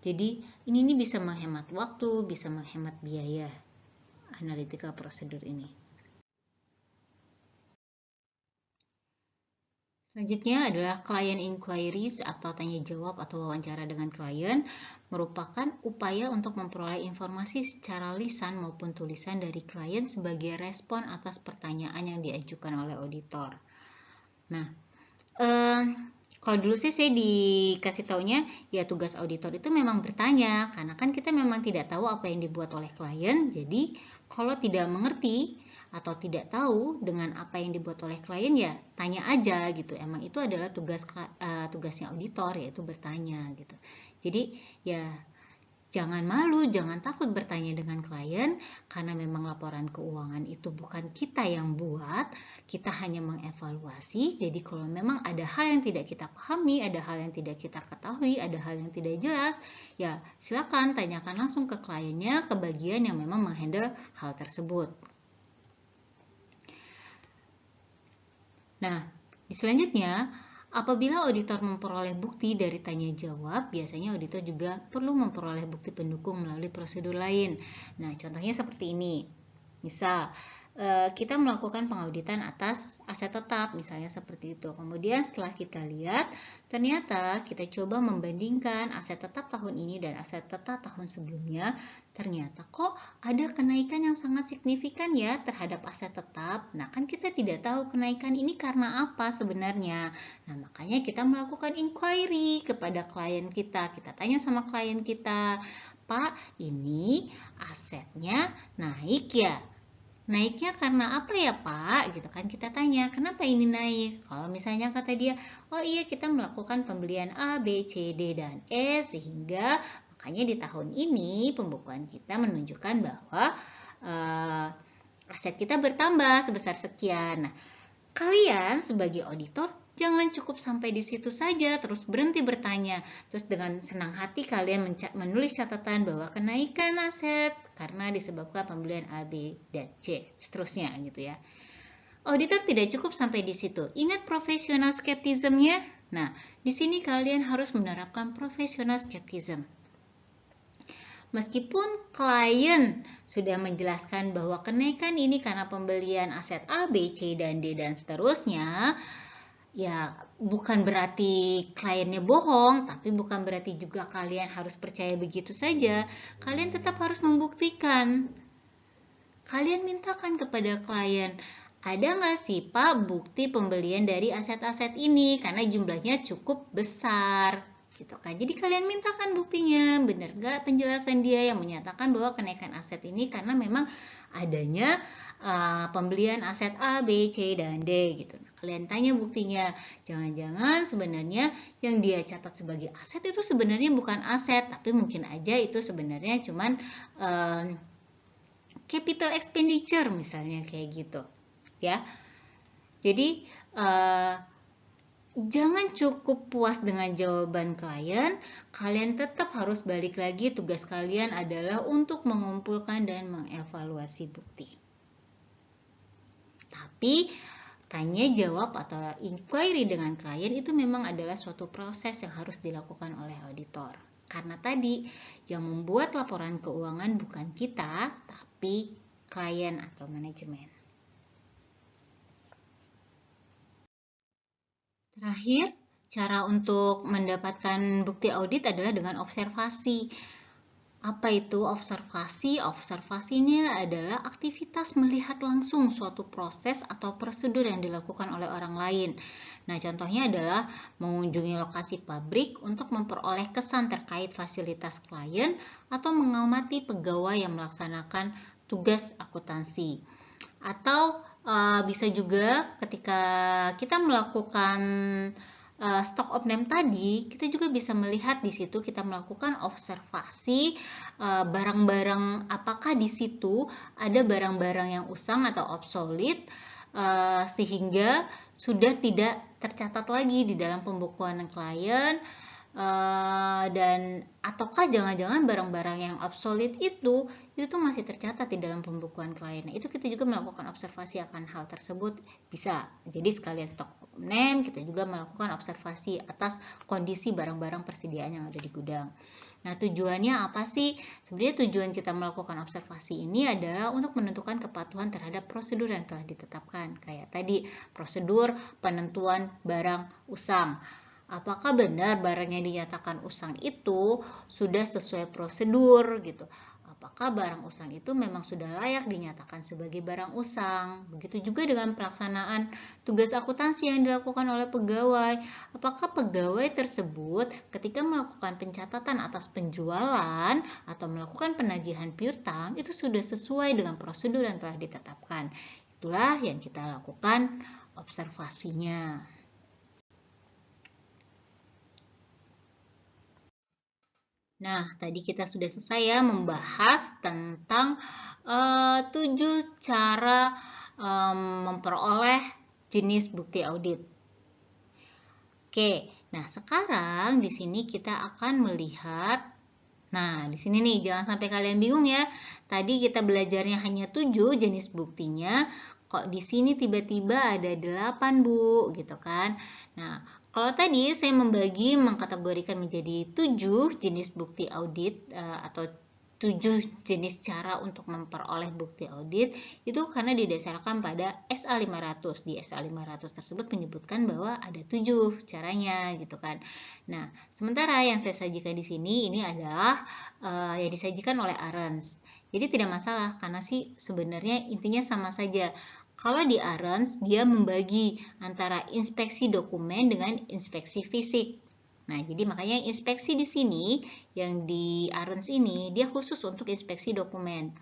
Jadi, ini bisa menghemat waktu, bisa menghemat biaya analytical prosedur ini. Selanjutnya adalah client inquiries atau tanya jawab atau wawancara dengan klien, merupakan upaya untuk memperoleh informasi secara lisan maupun tulisan dari klien sebagai respon atas pertanyaan yang diajukan oleh auditor. Nah, kalau dulu saya dikasih taunya ya tugas auditor itu memang bertanya, karena kan kita memang tidak tahu apa yang dibuat oleh klien. Jadi kalau tidak mengerti atau tidak tahu dengan apa yang dibuat oleh klien ya tanya aja gitu. Emang itu adalah tugasnya auditor, yaitu bertanya gitu. Jadi ya jangan malu, jangan takut bertanya dengan klien, karena memang laporan keuangan itu bukan kita yang buat, kita hanya mengevaluasi. Jadi kalau memang ada hal yang tidak kita pahami, ada hal yang tidak kita ketahui, ada hal yang tidak jelas, ya silakan tanyakan langsung ke kliennya, ke bagian yang memang menghandle hal tersebut. Nah, selanjutnya, apabila auditor memperoleh bukti dari tanya jawab, biasanya auditor juga perlu memperoleh bukti pendukung melalui prosedur lain. Nah, contohnya seperti ini. Misal, kita melakukan pengauditan atas aset tetap, misalnya seperti itu. Kemudian setelah kita lihat, ternyata kita coba membandingkan aset tetap tahun ini dan aset tetap tahun sebelumnya. Ternyata kok ada kenaikan yang sangat signifikan ya terhadap aset tetap. Nah, kan kita tidak tahu kenaikan ini karena apa sebenarnya. Nah, makanya kita melakukan inquiry kepada klien kita. Kita tanya sama klien kita, Pak, ini asetnya naik ya? Naiknya karena apa ya Pak? Gitu kan kita tanya, kenapa ini naik? Kalau misalnya kata dia, oh iya kita melakukan pembelian A, B, C, D, dan E sehingga makanya di tahun ini pembukuan kita menunjukkan bahwa aset kita bertambah sebesar sekian. Nah, kalian sebagai auditor jangan cukup sampai di situ saja terus berhenti bertanya. Terus dengan senang hati kalian menulis catatan bahwa kenaikan aset karena disebabkan pembelian A, B, dan C, seterusnya gitu ya. Auditor tidak cukup sampai di situ. Ingat professional skeptism-nya? Nah, di sini kalian harus menerapkan professional skeptism. Meskipun klien sudah menjelaskan bahwa kenaikan ini karena pembelian aset A, B, C, dan D, dan seterusnya, ya bukan berarti kliennya bohong, tapi bukan berarti juga kalian harus percaya begitu saja. Kalian tetap harus membuktikan. Kalian mintakan kepada klien, ada nggak sih Pak bukti pembelian dari aset-aset ini karena jumlahnya cukup besar. Gitu kan. Jadi kalian mintakan buktinya, benar nggak penjelasan dia yang menyatakan bahwa kenaikan aset ini karena memang adanya pembelian aset A, B, C, dan D gitu. Nah, kalian tanya buktinya. Jangan-jangan sebenarnya yang dia catat sebagai aset itu sebenarnya bukan aset, tapi mungkin aja itu sebenarnya cuman capital expenditure misalnya kayak gitu. Ya. Jadi jangan cukup puas dengan jawaban klien, kalian tetap harus balik lagi. Tugas kalian adalah untuk mengumpulkan dan mengevaluasi bukti. Tapi tanya jawab atau inquiry dengan klien itu memang adalah suatu proses yang harus dilakukan oleh auditor. Karena tadi yang membuat laporan keuangan bukan kita, tapi klien atau manajemen. Terakhir, cara untuk mendapatkan bukti audit adalah dengan observasi. Apa itu observasi? Observasi ini adalah aktivitas melihat langsung suatu proses atau prosedur yang dilakukan oleh orang lain. Nah, contohnya adalah mengunjungi lokasi pabrik untuk memperoleh kesan terkait fasilitas klien atau mengamati pegawai yang melaksanakan tugas akuntansi. Atau bisa juga ketika kita melakukan stock of name tadi, kita juga bisa melihat di situ kita melakukan observasi barang-barang apakah di situ ada barang-barang yang usang atau obsolete sehingga sudah tidak tercatat lagi di dalam pembukuan klien. Dan ataukah jangan-jangan barang-barang yang obsolete itu tuh masih tercatat di dalam pembukuan klien. Nah, itu kita juga melakukan observasi akan hal tersebut bisa. Jadi sekalian stock name kita juga melakukan observasi atas kondisi barang-barang persediaan yang ada di gudang. Nah, tujuannya apa sih? Sebenarnya tujuan kita melakukan observasi ini adalah untuk menentukan kepatuhan terhadap prosedur yang telah ditetapkan. Kayak tadi, prosedur penentuan barang usang. Apakah benar barang yang dinyatakan usang itu sudah sesuai prosedur gitu? Apakah barang usang itu memang sudah layak dinyatakan sebagai barang usang? Begitu juga dengan pelaksanaan tugas akuntansi yang dilakukan oleh pegawai. Apakah pegawai tersebut ketika melakukan pencatatan atas penjualan atau melakukan penagihan piutang itu sudah sesuai dengan prosedur yang telah ditetapkan? Itulah yang kita lakukan observasinya. Nah, tadi kita sudah selesai ya membahas tentang 7 cara memperoleh jenis bukti audit. Oke, nah sekarang di sini kita akan melihat, nah di sini nih jangan sampai kalian bingung ya. Tadi kita belajarnya hanya 7 jenis buktinya, kok di sini tiba-tiba ada 8 Bu, gitu kan. Nah, kalau tadi saya mengkategorikan menjadi 7 jenis bukti audit atau 7 jenis cara untuk memperoleh bukti audit, itu karena didasarkan pada SA 500. Di SA 500 tersebut menyebutkan bahwa ada 7 caranya gitu kan. Nah, sementara yang saya sajikan di sini ini adalah yang disajikan oleh Arens. Jadi tidak masalah karena sih sebenarnya intinya sama saja. Kalau di Arens, dia membagi antara inspeksi dokumen dengan inspeksi fisik. Nah, jadi makanya inspeksi di sini, yang di Arens ini, dia khusus untuk inspeksi dokumen.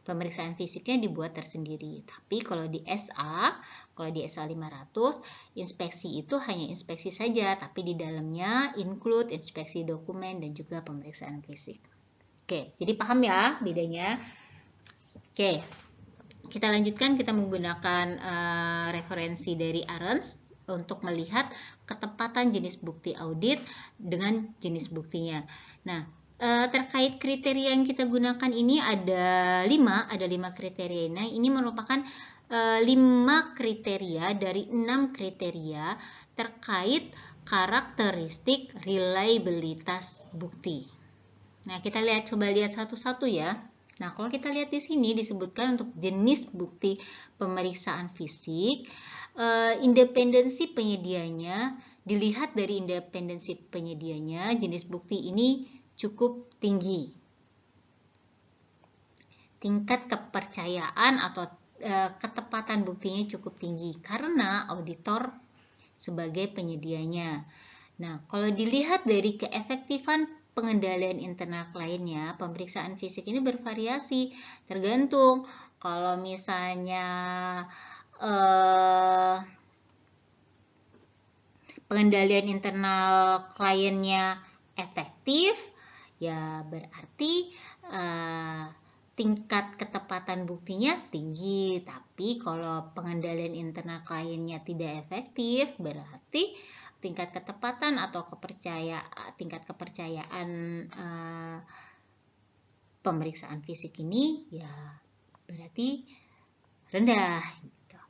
Pemeriksaan fisiknya dibuat tersendiri. Tapi kalau di SA 500, inspeksi itu hanya inspeksi saja, tapi di dalamnya include inspeksi dokumen dan juga pemeriksaan fisik. Oke, jadi paham ya bedanya? Oke. Kita lanjutkan, kita menggunakan referensi dari Arens untuk melihat ketepatan jenis bukti audit dengan jenis buktinya. Nah, terkait kriteria yang kita gunakan ini ada 5 kriteria. Nah, ini merupakan 5 kriteria dari 6 kriteria terkait karakteristik reliabilitas bukti. Nah, kita coba lihat satu-satu ya. Nah, kalau kita lihat di sini disebutkan untuk jenis bukti pemeriksaan fisik, independensi penyedianya, dilihat dari independensi penyedianya, jenis bukti ini cukup tinggi. Tingkat kepercayaan atau ketepatan buktinya cukup tinggi karena auditor sebagai penyedianya. Nah, kalau dilihat dari keefektifan pengendalian internal kliennya, pemeriksaan fisik ini bervariasi, tergantung. Kalau misalnya pengendalian internal kliennya efektif, ya berarti tingkat ketepatan buktinya tinggi. Tapi kalau pengendalian internal kliennya tidak efektif, berarti tingkat ketepatan atau tingkat kepercayaan pemeriksaan fisik ini ya berarti rendah gitu.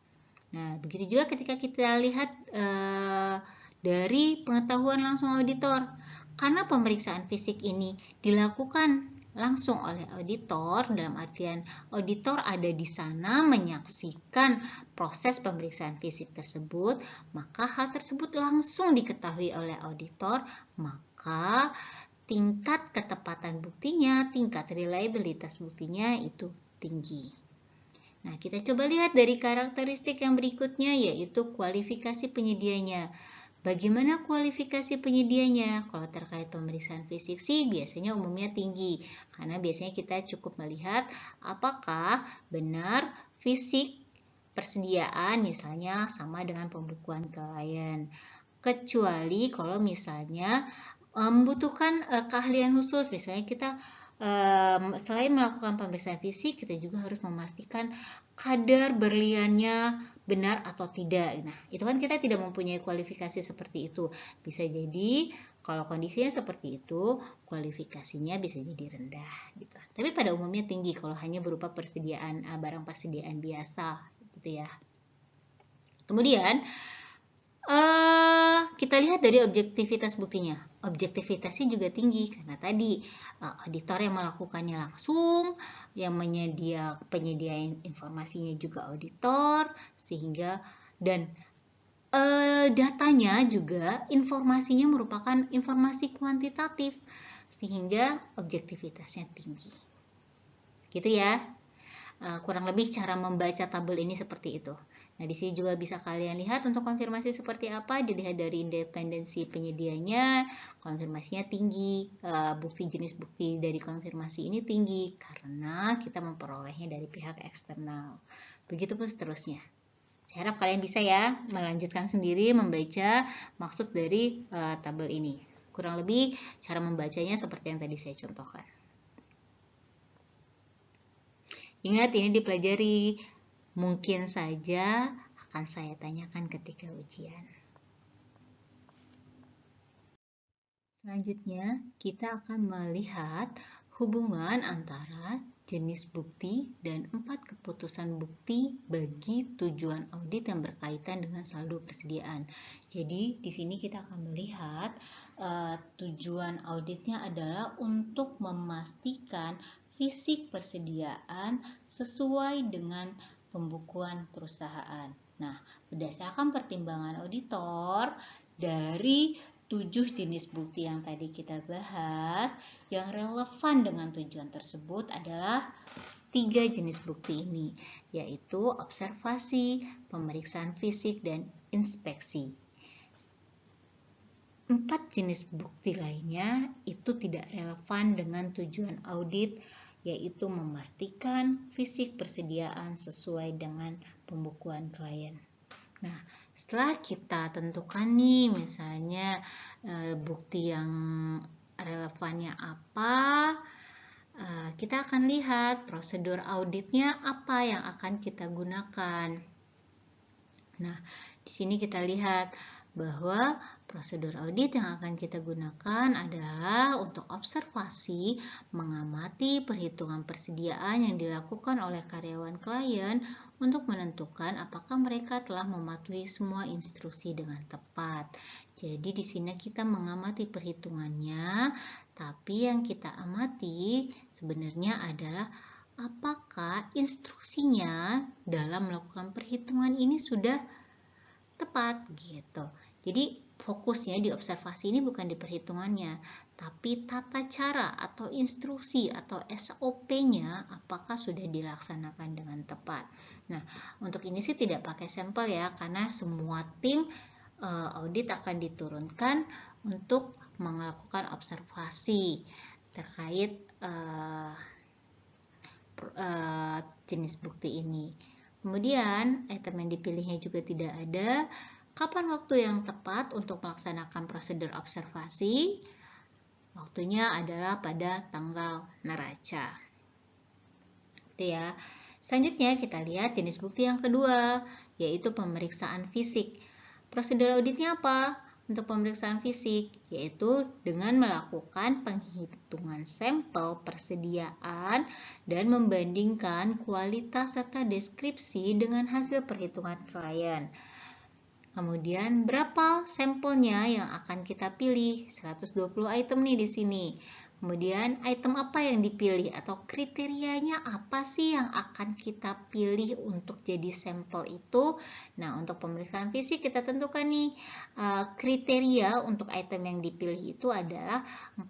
Nah, begitu juga ketika kita lihat dari pengetahuan langsung auditor. Karena pemeriksaan fisik ini dilakukan langsung oleh auditor, dalam artian auditor ada di sana menyaksikan proses pemeriksaan fisik tersebut, maka hal tersebut langsung diketahui oleh auditor, maka tingkat ketepatan buktinya, tingkat reliabilitas buktinya itu tinggi. Nah, kita coba lihat dari karakteristik yang berikutnya, yaitu kualifikasi penyedianya. Bagaimana kualifikasi penyedianya? Kalau terkait pemeriksaan fisik sih biasanya umumnya tinggi, karena biasanya kita cukup melihat apakah benar fisik persediaan misalnya sama dengan pembukuan klien. Kecuali kalau misalnya membutuhkan keahlian khusus, misalnya kita selain melakukan pemeriksaan fisik, kita juga harus memastikan kadar berliannya benar atau tidak. Nah, itu kan kita tidak mempunyai kualifikasi seperti itu. Bisa jadi kalau kondisinya seperti itu, kualifikasinya bisa jadi rendah gitu. Tapi pada umumnya tinggi kalau hanya berupa persediaan barang persediaan biasa gitu ya. Kemudian kita lihat dari objektivitas buktinya. Objektivitasnya juga tinggi karena tadi auditor yang melakukannya langsung, yang penyediaan informasinya juga auditor, sehingga dan datanya juga informasinya merupakan informasi kuantitatif sehingga objektivitasnya tinggi. Gitu ya. Kurang lebih cara membaca tabel ini seperti itu. Nah, di sini juga bisa kalian lihat untuk konfirmasi seperti apa, dilihat dari independensi penyedianya, konfirmasinya tinggi, bukti jenis bukti dari konfirmasi ini tinggi karena kita memperolehnya dari pihak eksternal. Begitupun seterusnya. Saya harap kalian bisa ya melanjutkan sendiri membaca maksud dari tabel ini. Kurang lebih cara membacanya seperti yang tadi saya contohkan. Ingat, ini dipelajari, mungkin saja akan saya tanyakan ketika ujian. Selanjutnya, kita akan melihat hubungan antara jenis bukti dan 4 keputusan bukti bagi tujuan audit yang berkaitan dengan saldo persediaan. Jadi, di sini kita akan melihat tujuan auditnya adalah untuk memastikan fisik persediaan sesuai dengan pembukuan perusahaan. Nah, berdasarkan pertimbangan auditor dari 7 jenis bukti yang tadi kita bahas, yang relevan dengan tujuan tersebut adalah 3 jenis bukti ini, yaitu observasi, pemeriksaan fisik, dan inspeksi. 4 jenis bukti lainnya itu tidak relevan dengan tujuan audit, yaitu memastikan fisik persediaan sesuai dengan pembukuan klien. Nah, setelah kita tentukan nih misalnya bukti yang relevannya apa, kita akan lihat prosedur auditnya apa yang akan kita gunakan. Nah, di sini kita lihat bahwa prosedur audit yang akan kita gunakan adalah untuk observasi, mengamati perhitungan persediaan yang dilakukan oleh karyawan klien untuk menentukan apakah mereka telah mematuhi semua instruksi dengan tepat. Jadi di sini kita mengamati perhitungannya, tapi yang kita amati sebenarnya adalah apakah instruksinya dalam melakukan perhitungan ini sudah tepat gitu. Jadi fokusnya di observasi ini bukan di perhitungannya, tapi tata cara atau instruksi atau SOP-nya apakah sudah dilaksanakan dengan tepat. Nah, untuk ini sih tidak pakai sampel ya, karena semua tim audit akan diturunkan untuk melakukan observasi terkait jenis bukti ini. Kemudian, item yang dipilihnya juga tidak ada. Kapan waktu yang tepat untuk melaksanakan prosedur observasi? Waktunya adalah pada tanggal neraca. Itu ya. Selanjutnya kita lihat jenis bukti yang kedua, yaitu pemeriksaan fisik. Prosedur auditnya apa? Untuk pemeriksaan fisik, yaitu dengan melakukan penghitungan sampel persediaan dan membandingkan kualitas serta deskripsi dengan hasil perhitungan klien. Kemudian berapa sampelnya yang akan kita pilih? 120 item nih di sini. Kemudian item apa yang dipilih atau kriterianya apa sih yang akan kita pilih untuk jadi sampel itu? Nah, untuk pemeriksaan fisik kita tentukan nih kriteria untuk item yang dipilih itu adalah 40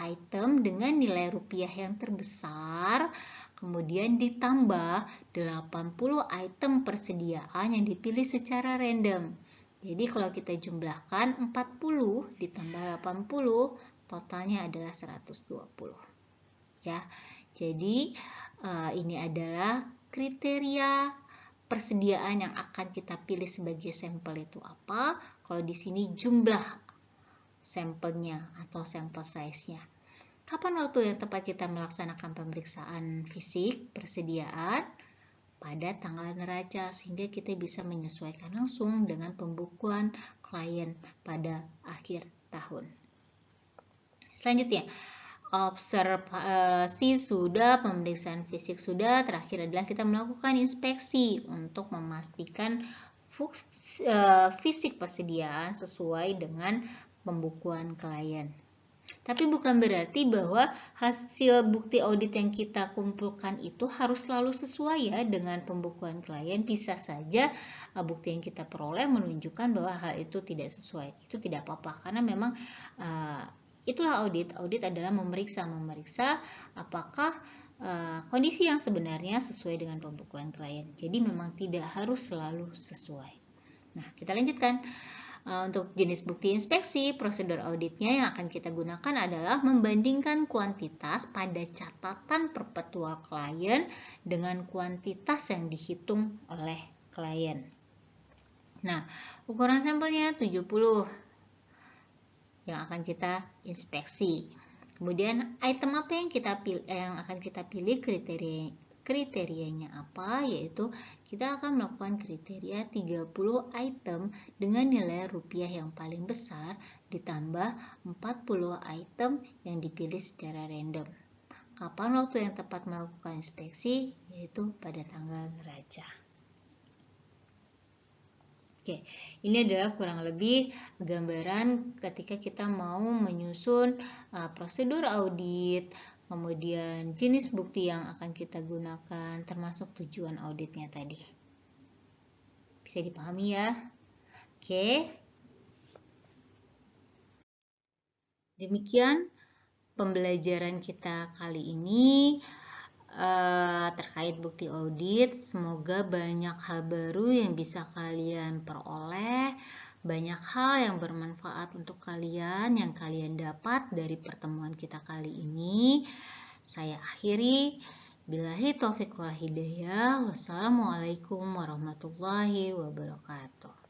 item dengan nilai rupiah yang terbesar, kemudian ditambah 80 item persediaan yang dipilih secara random. Jadi kalau kita jumlahkan 40 ditambah 80, totalnya adalah 120. Ya. Jadi ini adalah kriteria persediaan yang akan kita pilih sebagai sampel itu apa? Kalau di sini jumlah sampelnya atau sampel size-nya. Kapan waktu yang tepat kita melaksanakan pemeriksaan fisik persediaan? Pada tanggal neraca, sehingga kita bisa menyesuaikan langsung dengan pembukuan klien pada akhir tahun. Selanjutnya, observasi sudah, pemeriksaan fisik sudah, terakhir adalah kita melakukan inspeksi untuk memastikan fisik persediaan sesuai dengan pembukuan klien. Tapi bukan berarti bahwa hasil bukti audit yang kita kumpulkan itu harus selalu sesuai ya dengan pembukuan klien. Bisa saja bukti yang kita peroleh menunjukkan bahwa hal itu tidak sesuai. Itu tidak apa-apa karena memang itulah audit. Audit adalah memeriksa apakah kondisi yang sebenarnya sesuai dengan pembukuan klien. Jadi memang tidak harus selalu sesuai. Nah, kita lanjutkan. Untuk jenis bukti inspeksi, prosedur auditnya yang akan kita gunakan adalah membandingkan kuantitas pada catatan perpetual klien dengan kuantitas yang dihitung oleh klien. Nah, ukuran sampelnya 70 yang akan kita inspeksi. Kemudian item apa yang akan kita pilih, kriterianya apa, yaitu kita akan melakukan kriteria 30 item dengan nilai rupiah yang paling besar ditambah 40 item yang dipilih secara random. Kapan waktu yang tepat melakukan inspeksi? Yaitu pada tanggal neraca. Oke, ini adalah kurang lebih gambaran ketika kita mau menyusun prosedur audit, kemudian jenis bukti yang akan kita gunakan, termasuk tujuan auditnya tadi. Bisa dipahami ya? Oke. Demikian pembelajaran kita kali ini terkait bukti audit. Semoga banyak hal baru yang bisa kalian peroleh, banyak hal yang bermanfaat untuk kalian yang kalian dapat dari pertemuan kita kali ini. Saya akhiri, billahi taufiq wal hidayah. Wassalamualaikum warahmatullahi wabarakatuh.